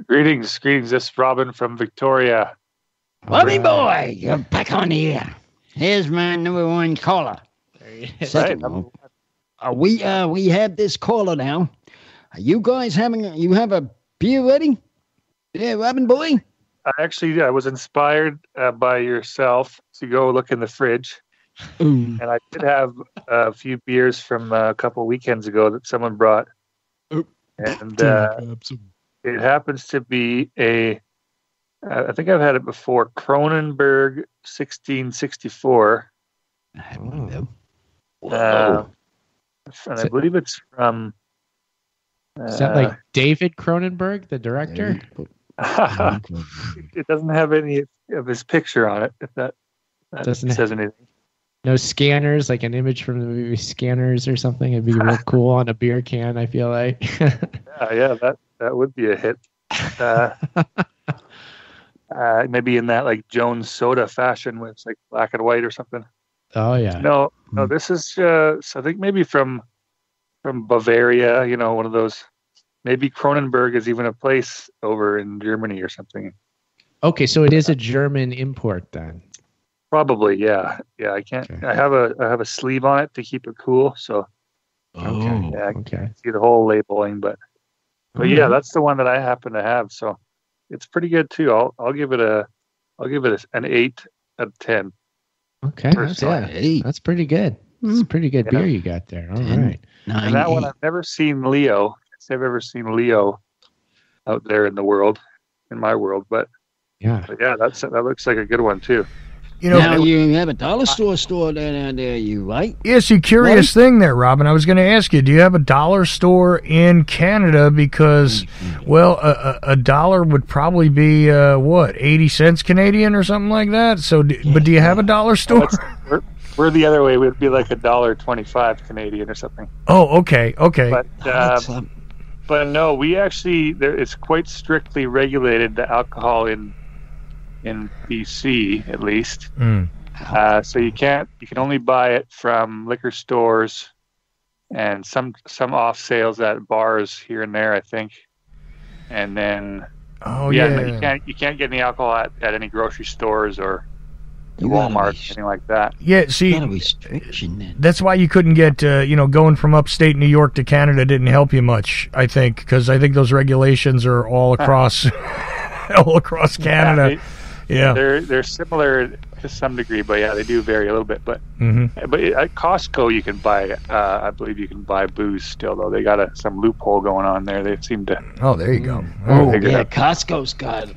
S6: Greetings. This is Robin from Victoria.
S4: Bobby boy, you're back on the air. Here's my number one caller. Second one. We have this caller now. Are you guys you have a beer ready? Yeah, Robin boy?
S6: I was inspired by yourself to go look in the fridge. And I did have a few beers from a couple weekends ago that someone brought. And it happens to be I think I've had it before, Kronenberg 1664.
S4: I haven't know.
S6: And I believe it's from...
S2: is that like David Cronenberg, the director?
S6: It doesn't have any of his picture on it, if that doesn't says anything.
S2: No scanners, like an image from the movie Scanners or something. It'd be real cool on a beer can, I feel like.
S6: yeah, that would be a hit. Maybe in that like Jones Soda fashion where it's like black and white or something.
S2: Oh yeah.
S6: No, this is I think maybe from Bavaria, one of those. Maybe Kronenberg is even a place over in Germany or something.
S2: Okay, so it is a German import then.
S6: Probably, yeah. I can't. Okay. I have a sleeve on it to keep it cool. So,
S2: okay.
S6: Yeah, I can't see the whole labeling, but yeah, that's the one that I happen to have. So, it's pretty good too. I'll give it an 8 out of 10.
S2: Okay, that's pretty good. It's a pretty good beer you got there. All right.
S6: And that one I've never seen Leo. I've ever seen Leo out there in the world, in my world, but yeah, that looks like a good one too.
S4: Now you have a dollar store down there, right?
S3: Yes, a curious thing there, Robin. I was going to ask you, do you have a dollar store in Canada? Because, a dollar would probably be 80 cents Canadian or something like that. So, but do you have a dollar store?
S6: We're the other way. We'd be like $1.25 Canadian or something.
S3: Oh, okay.
S6: But no, we actually it's quite strictly regulated, the alcohol in BC at least. So you can only buy it from liquor stores and some off sales at bars here and there, I think. And then you can't get any alcohol at any grocery stores or Walmart, anything like that.
S3: Yeah, see,
S4: not a restriction then.
S3: That's why you couldn't get, going from upstate New York to Canada didn't help you much, I think, because I think those regulations are all across Canada. Yeah,
S6: they're similar to some degree, but yeah, they do vary a little bit. But but at Costco you can buy, I believe you can buy booze still, though they got some loophole going on there. They seem to.
S3: Oh, there you go.
S4: Costco's got.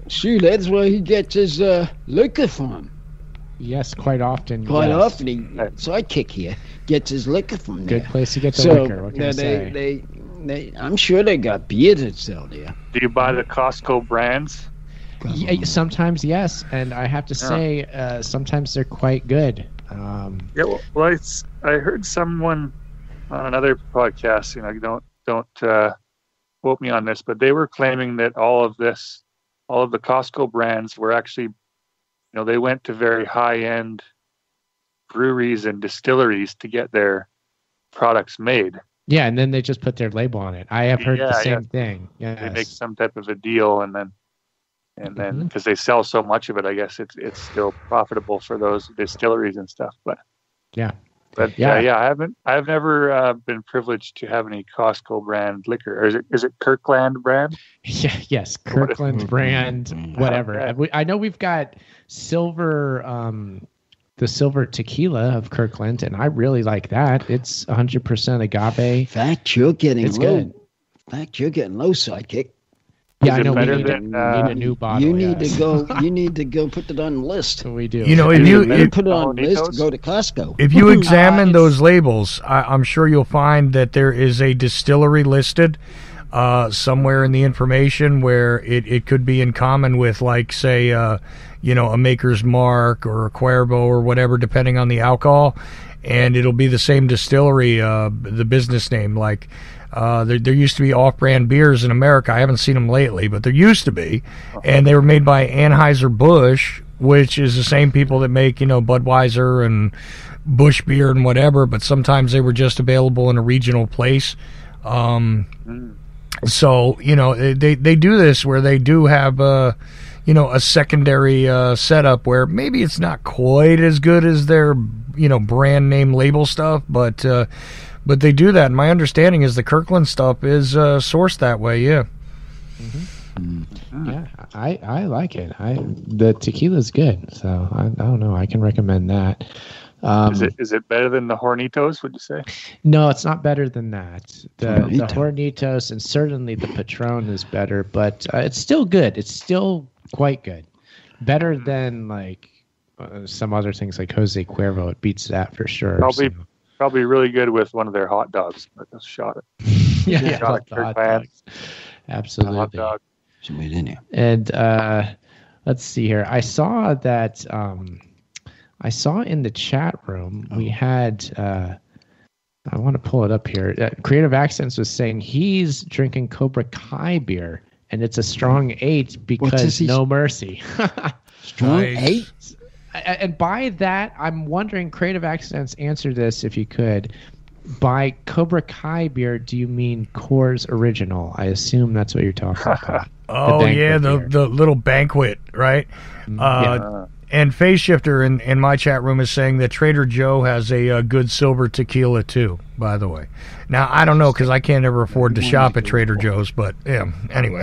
S4: Shoot, that's where he gets his liquor from.
S2: Yes, quite often.
S4: Quite often, sidekick here gets his liquor from there.
S2: Good place to get the liquor. What can I say?
S4: I'm sure they got beer to sell there.
S6: Do you buy the Costco brands?
S2: Yeah, sometimes yes, and I have to say, sometimes they're quite good.
S6: I heard someone on another podcast. Don't quote me on this, but they were claiming that all of the Costco brands were actually, they went to very high-end breweries and distilleries to get their products made.
S2: Yeah, and then they just put their label on it. I have heard the same thing. Yes.
S6: They make some type of a deal, and then because they sell so much of it, I guess it's still profitable for those distilleries and stuff. But I've never been privileged to have any Costco brand liquor. Or is it Kirkland brand?
S2: Yeah, yes, Kirkland brand, whatever. I know we've got the silver tequila of Kirkland, and I really like that. It's 100% agave.
S4: In fact, you're getting
S2: it's
S4: low.
S2: Good.
S4: In fact, you're getting low, sidekick.
S2: Yeah, I know. We need a new bottle.
S4: You need to go. You need to go put it on the list.
S2: We do.
S3: If you
S4: put it on the list, go to Costco.
S3: If you examine those labels, I'm sure you'll find that there is a distillery listed somewhere in the information where it could be in common with, like, say, a Maker's Mark or a Cuervo or whatever, depending on the alcohol, and it'll be the same distillery, the business name, like. There used to be off-brand beers in America. I haven't seen them lately, but there used to be, and they were made by Anheuser-Busch, which is the same people that make Budweiser and Busch beer and whatever. But sometimes they were just available in a regional place. So, they do this where they do have, a secondary setup where maybe it's not quite as good as their, brand name label stuff, but they do that. And my understanding is the Kirkland stuff is sourced that way, yeah.
S2: Yeah, I like it. The tequila's good, so I don't know. I can recommend that.
S6: Is it better than the Hornitos, would you say?
S2: No, it's not better than that. The Hornitos and certainly the Patron is better, but it's still good. It's still quite good. Better than like some other things like Jose Cuervo. It beats that for sure.
S6: Probably really good with one of their hot dogs. Let's shot it.
S2: Yeah, hot dogs. Absolutely.
S6: Hot dog.
S2: And let's see here. I saw that. I saw in the chat room we had. I want to pull it up here. Creative Accents was saying he's drinking Kokanee Beer, and it's a strong 8 because no mercy.
S4: Strong 8.
S2: And by that, I'm wondering, Creative Accents, answer this if you could. By Kokanee Beer, do you mean Coors Original? I assume that's what you're talking about.
S3: The little banquet, right? And Phase Shifter in my chat room is saying that Trader Joe has a good silver tequila too, by the way. Now, I don't know because I can't ever afford to shop at Trader Joe's, but yeah, anyway.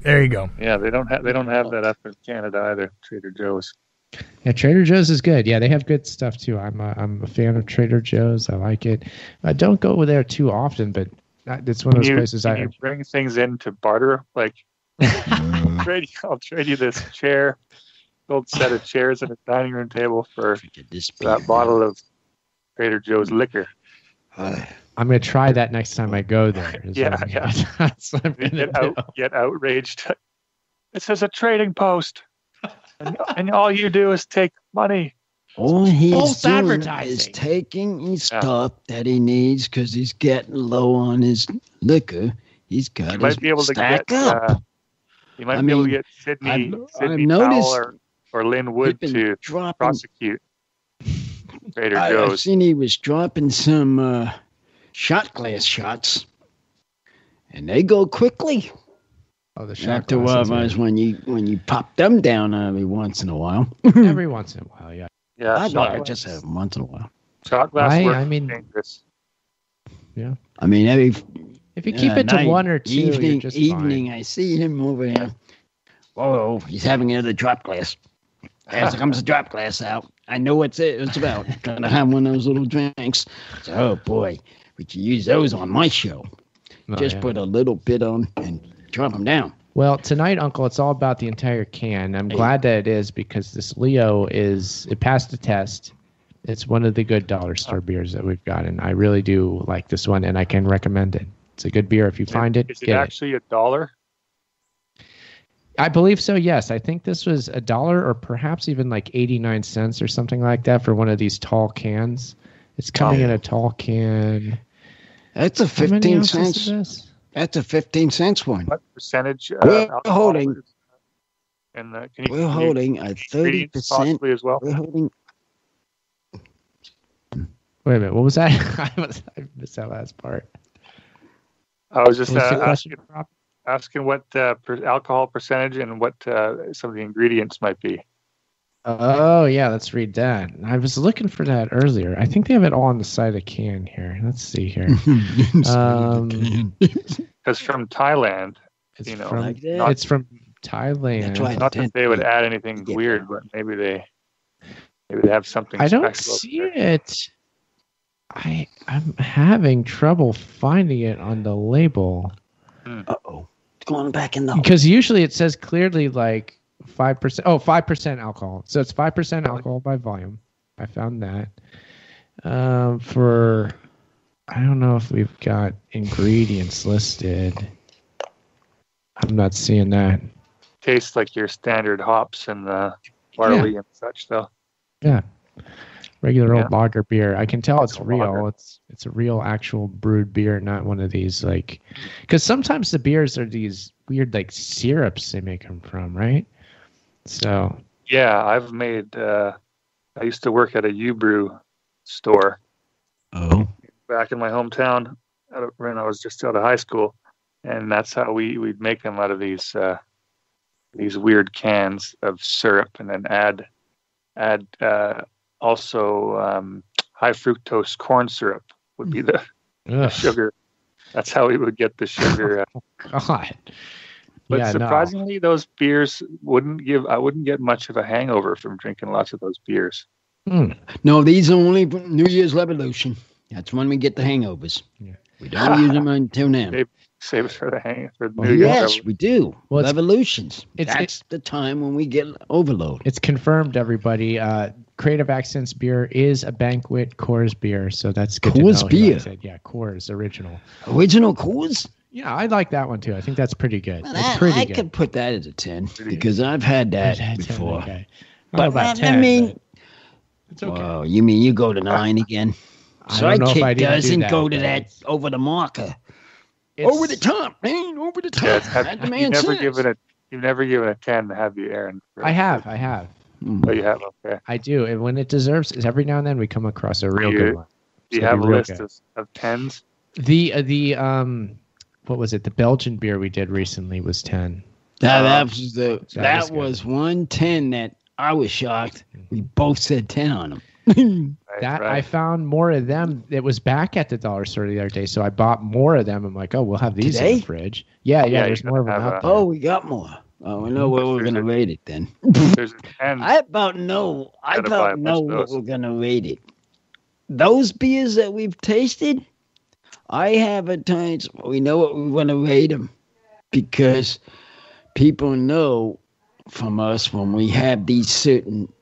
S3: There you go.
S6: Yeah, they don't have that up in Canada either, Trader Joe's.
S2: Yeah, Trader Joe's is good. Yeah, they have good stuff too. I'm a fan of Trader Joe's. I like it. I don't go there too often, but it's one of those places
S6: you bring things in to barter. Like, I'll trade you this chair, old set of chairs and a dining room table for that bottle of Trader Joe's liquor.
S2: I'm going to try that next time I go there. That's what I'm going to
S6: get outraged. This is a trading post. And all you do is take money.
S4: All he's doing is taking his stuff that he needs because he's getting low on his liquor. He's got to stack up.
S6: You might be able to get Sydney Powell or Lynn Wood to prosecute Trader Joe's.
S4: I've seen he was dropping some shot glass shots, and they go quickly.
S2: Oh, the shot
S4: after glasses, when you pop them down every once in a while.
S2: Every once in a while, yeah.
S6: Yeah,
S4: I just have them once in a while.
S6: Shot glass dangerous.
S2: Yeah.
S4: I mean,
S2: if you keep it to one or two,
S4: evening,
S2: fine.
S4: I see him over here. Whoa, he's having another drop glass. As comes the drop glass out, I know what it's about. Trying to have one of those little drinks. So, oh boy, we could use those on my show. Put a little bit on and drop them down.
S2: Well, tonight, Uncle, it's all about the entire can. I'm glad that it is because this Leo it passed the test. It's one of the good dollar store beers that we've got, and I really do like this one, and I can recommend it. It's a good beer. If you find it,
S6: is it actually $1?
S2: I believe so, yes. I think this was $1 or perhaps even like 89 cents or something like that for one of these tall cans. It's coming in a tall can.
S4: That's a 15 cents. That's a 15 cents one.
S6: What percentage?
S4: We're holding.
S6: We're
S4: holding a 30%.
S6: As well.
S4: We're holding.
S2: Wait a minute. What was that? I missed that last part.
S6: I was just asking what alcohol percentage and what some of the ingredients might be.
S2: Oh, yeah, let's read that. I was looking for that earlier. I think they have it all on the side of the can here. Let's see here.
S6: Because from Thailand,
S2: it's from Thailand.
S6: Not that they would add anything weird, but maybe they have something
S2: I don't
S6: special
S2: see it. I'm having trouble finding it on the label.
S4: Uh-oh. It's going back in the...
S2: Because usually it says clearly like 5%. Oh, 5% alcohol. So it's 5% alcohol by volume. I found that. I don't know if we've got ingredients listed. I'm not seeing that.
S6: Tastes like your standard hops and barley and such, though.
S2: Yeah. Regular old lager beer. I can tell it's real. Lager. It's a real actual brewed beer, not one of these like... Because sometimes the beers are these weird like syrups they make them from, right? So...
S6: Yeah, I've made... I used to work at a U-Brew store.
S4: Oh.
S6: Back in my hometown. when I was just out of high school, and that's how we'd make them out of these weird cans of syrup, and then add also high fructose corn syrup would be the sugar. That's how we would get the sugar.
S2: God.
S6: But
S2: Yeah,
S6: surprisingly, those beers I wouldn't get much of a hangover from drinking lots of those beers.
S4: No, these are only New Year's Revolution. That's when we get the hangovers.
S2: Yeah.
S4: We don't use them until now.
S6: Save it for the New Year's
S4: Yes,
S6: Revolution.
S4: we do.
S2: Well,
S4: Revolutions.
S2: it's
S4: That's the time when we get overload.
S2: It's confirmed, everybody. Creative Accents beer is a banquet Coors beer, so that's good
S4: Coors
S2: to know.
S4: beer?
S2: Yeah, Coors original.
S4: Original Coors?
S2: Yeah, I like that one too. I think that's pretty good.
S4: Well,
S2: It's pretty
S4: I
S2: good.
S4: could put that as a 10 because I've had that before.
S2: Okay.
S4: But
S2: about
S4: I
S2: 10,
S4: mean,
S2: but it's okay.
S4: oh, you mean you go to 9 again?
S2: I don't know if I'd even do
S4: doesn't
S2: that,
S4: go to
S2: but
S4: that over the marker.
S2: It's-
S4: Over the top, man. Over the top.
S6: Yeah,
S4: That the
S6: you've
S4: man
S6: never
S4: says.
S6: given a 10, have you, Aaron?
S2: I have.
S6: Oh, you have. Okay.
S2: I do. And when it deserves, every now and then we come across a real good one.
S6: Do you
S2: So
S6: have a
S2: they're real
S6: list
S2: good.
S6: of 10s?
S2: The what was it? The Belgian beer we did recently was 10.
S4: That was 110 that I was shocked. We both said 10 on them.
S6: Right.
S2: I found more of them. It was back at the dollar store the other day, so I bought more of them. I'm like, oh, we'll have these in
S4: Today?
S2: the fridge. Yeah,
S6: Yeah,
S2: there's
S6: you're
S2: more of
S6: gonna
S2: them
S6: have
S2: out
S6: a-
S2: there.
S4: Oh, we got more. Oh, we know where we're going to rate it then.
S6: There's a 10.
S4: I about know
S6: Gotta buy a bunch of
S4: what
S6: those.
S4: we're going to rate it. Those beers that we've tasted, I have at times, we know what we want to rate them because people know from us when we have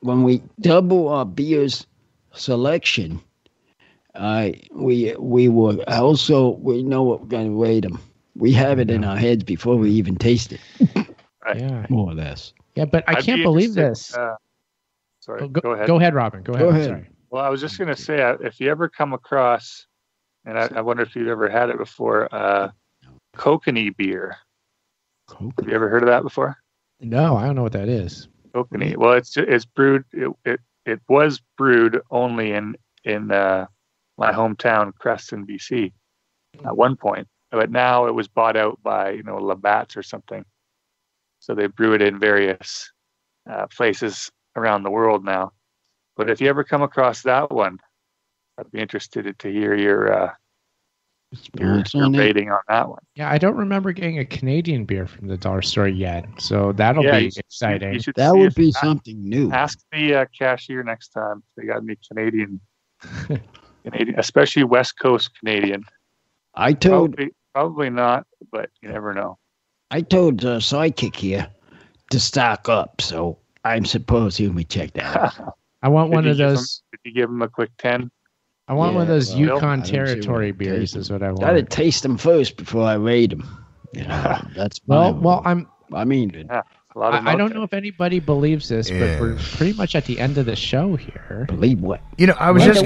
S4: when we double our beers selection, we know what we're going to rate them. We have it in our heads before we even taste it,
S6: Right.
S2: Yeah,
S4: more or less.
S2: yeah, but I
S6: I'd
S2: can't
S6: be
S2: believe
S6: interested,
S2: this.
S6: Sorry,
S2: Oh,
S6: go ahead.
S2: Go ahead, Robin. Go ahead.
S4: Go
S2: I'm
S4: ahead.
S2: sorry.
S6: Well, I was just going to say, if you ever come across, and I wonder if you've ever had it before, Kokanee Beer. Have you ever heard of that before?
S2: No, I don't know what that is.
S6: Kokanee. Well, it's brewed. It was brewed only in my hometown, Creston, BC, at one point. But now it was bought out by Labatt's or something. So they brew it in various places around the world now. But if you ever come across that one, I'd be interested to hear your rating on that one.
S2: Yeah, I don't remember getting a Canadian beer from the dollar store yet, so that'll
S6: Yeah,
S2: be
S6: you should-
S2: exciting.
S6: you should
S4: That
S6: see
S4: would
S6: if-
S4: be something new.
S6: Ask the cashier next time if they got any Canadian, especially West Coast Canadian.
S4: I told
S6: Probably not, but you never know.
S4: Sidekick here to stock up, so I'm supposed he would check that out.
S2: I want one
S6: Did
S2: of
S6: you give
S2: those.
S6: Did you give him a quick 10?
S2: I want one of those
S4: well,
S2: Yukon
S4: I don't see
S2: Territory
S4: what
S2: beers.
S4: tasting.
S2: Is what I want.
S4: Gotta taste them first before I rate them. That's my
S2: well,
S4: I mean,
S6: Yeah, a lot of
S2: I don't
S6: notes.
S2: know if anybody believes this, but we're pretty much at the end of the show here.
S4: believe what?
S3: I was just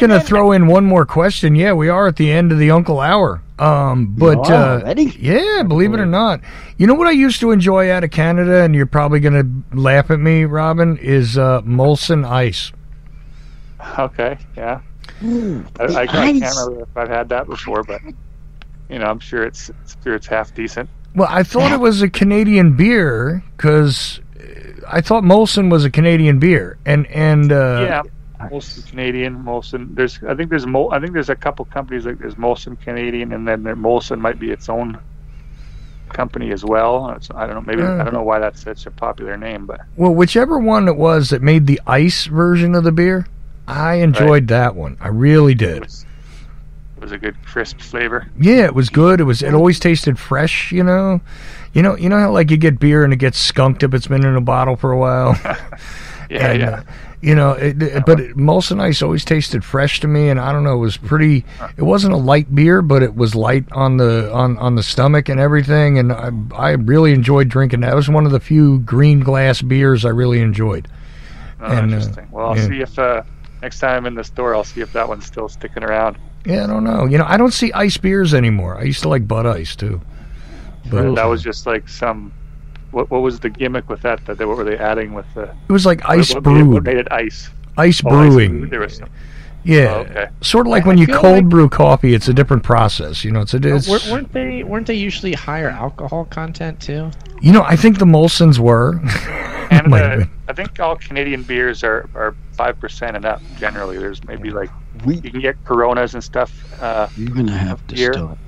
S3: gonna throw in one more question. Yeah, we are at the end of the Uncle Hour. But
S4: already?
S3: yeah, believe it or not, you know what I used to enjoy out of Canada, and you're probably gonna laugh at me, Robin, is Molson Ice.
S6: Okay, yeah. I can't remember if I've had that before, but I'm sure it's half decent.
S3: Well, I thought it was a Canadian beer because I thought Molson was a Canadian beer, and
S6: Yeah, Molson Canadian, Molson. I think there's a couple companies like there's Molson Canadian, and then Molson might be its own company as well. I don't know. Maybe I don't know why that's such a popular name, but
S3: well, whichever one it was that made the ice version of the beer, I enjoyed that one. I really did.
S6: it was a good crisp flavor.
S3: Yeah, it was good. It always tasted fresh. You know how like you get beer and it gets skunked if it's been in a bottle for a while.
S6: Yeah.
S3: But Molson Ice always tasted fresh to me, and I don't know, it was pretty. It wasn't a light beer, but it was light on the stomach and everything, and I really enjoyed drinking that. It was one of the few green glass beers I really enjoyed.
S6: Interesting. Well, I'll see if next time I'm in the store, I'll see if that one's still sticking around.
S3: Yeah, I don't know. I don't see ice beers anymore. I used to like Bud Ice too. But
S6: That was just like some. What was the gimmick with that? What were they adding with the?
S3: it was like ice
S6: what
S3: brewed.
S6: What made it ice?
S3: Ice
S6: Oh,
S3: brewing.
S6: There was some.
S3: Yeah,
S6: okay.
S3: Sort of like when you cold brew coffee, it's a different process. You know,
S2: weren't they usually higher alcohol content too?
S3: You know, I think the Molsons were.
S6: Canada, I think all Canadian beers are 5% and up. Generally, there's maybe like you can get Coronas and stuff.
S4: You're gonna have to stop.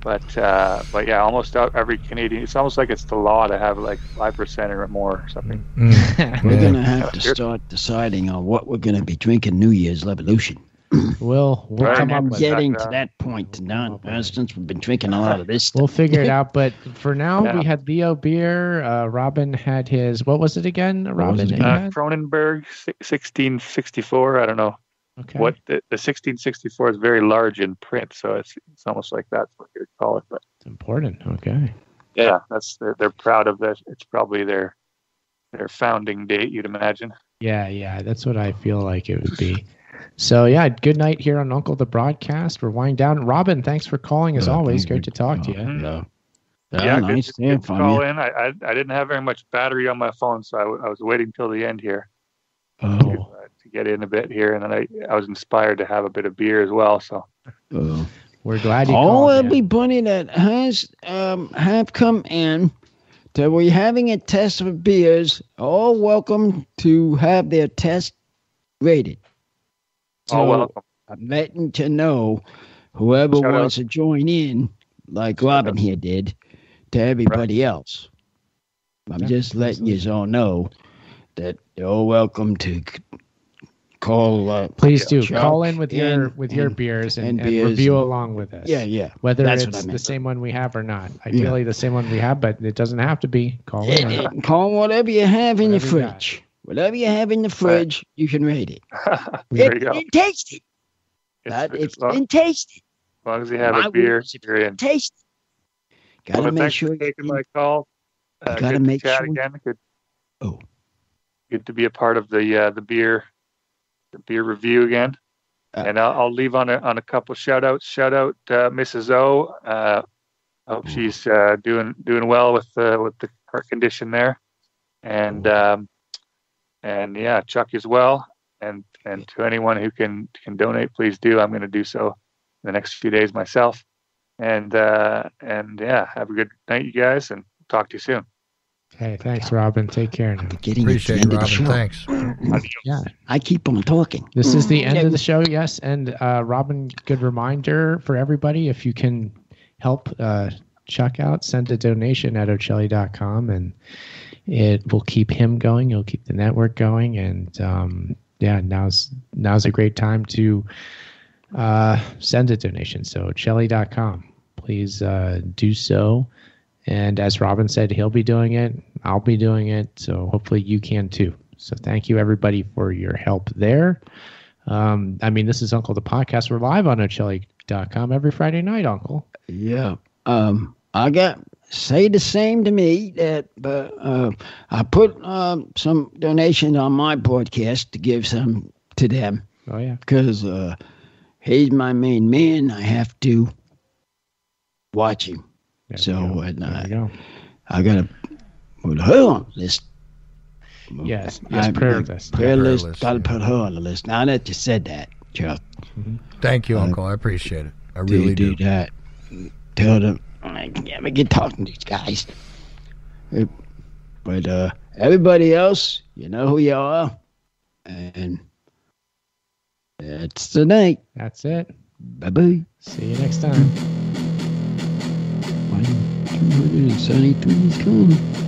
S6: But yeah, almost every Canadian. It's almost like it's the law to have like 5% or more or something.
S4: We're gonna have to start deciding on what we're gonna be drinking New Year's Revolution.
S2: We'll come up with
S4: getting to that point now. Since we've been drinking a lot of this stuff.
S2: We'll figure it out. But for now, we had Leo beer. Robin had his. What was it again? Robin.
S6: Kronenberg 1664. I don't know. Okay. What the 1664 is very large in print, so it's almost like that's what you call it. But
S2: it's important. Okay.
S6: Yeah, they're proud of that. It's probably their founding date, you'd imagine.
S2: Yeah, that's what I feel like it would be. So yeah, good night here on Uncle the Broadcast. We're winding down. Robin, thanks for calling as always. Great to talk to you.
S6: Yeah, nice to call in. I didn't have very much battery on my phone, so I was waiting till the end here. To get in a bit here, and then I was inspired to have a bit of beer as well. So
S2: we're glad you called.
S4: Everybody that has have come in, that we're having a test of beers, all welcome to have their test rated. So
S6: welcome.
S4: I'm letting you know, whoever wants to join in, like Robin here did, to everybody else. I'm just letting you all know that you're all welcome to call.
S2: Please do call in with your beers and review along with us.
S4: Yeah.
S2: Whether it's the same one we have or not. Ideally, the same one we have, but it doesn't have to be. Call in.
S4: Call whatever you have in your fridge. Whatever you have in the fridge, you can rate it.
S6: There you go.
S4: It's tasty. It's been tasted.
S6: As long as you have a beer, you're in.
S4: Tasty. Gotta make sure
S6: you're taking my call.
S4: Gotta make sure.
S6: Again. Good to be a part of the beer review again. And I'll leave on a couple shout outs. Shout out Mrs. O. Hope she's doing well with the heart condition there. And yeah, Chuck as well. And to anyone who can donate, please do. I'm going to do so in the next few days myself. And yeah, have a good night, you guys, and talk to you soon.
S2: Hey, thanks, Robin. Take care now.
S3: Appreciate it, Robin. Thanks.
S2: Yeah,
S4: I keep on talking.
S2: This is the end of the show, yes. And Robin, good reminder for everybody, if you can help Chuck out, send a donation at ocelli.com, and it will keep him going. It'll keep the network going. And yeah, now's a great time to send a donation. So ocelli.com, please do so. And as Robin said, he'll be doing it. I'll be doing it. So hopefully you can too. So thank you, everybody, for your help there. This is Uncle the Podcast. We're live on ocelli.com every Friday night, Uncle.
S4: Yeah. I say the same to me, but I put some donations on my podcast to give some to them.
S2: Oh, yeah.
S4: Because he's my main man. I have to watch him. I got to put her on the list.
S2: Yes, prayer list.
S4: Prayer list. Got to put her on the list. Now that you said that, Chuck.
S3: Mm-hmm. Thank you, Uncle. I appreciate it. I really do.
S4: Do that. Tell them. I never get talking to these guys. But everybody else, you know who you are. And that's the night.
S2: That's it.
S4: Bye-bye.
S2: See you next time.
S4: 273 is gone.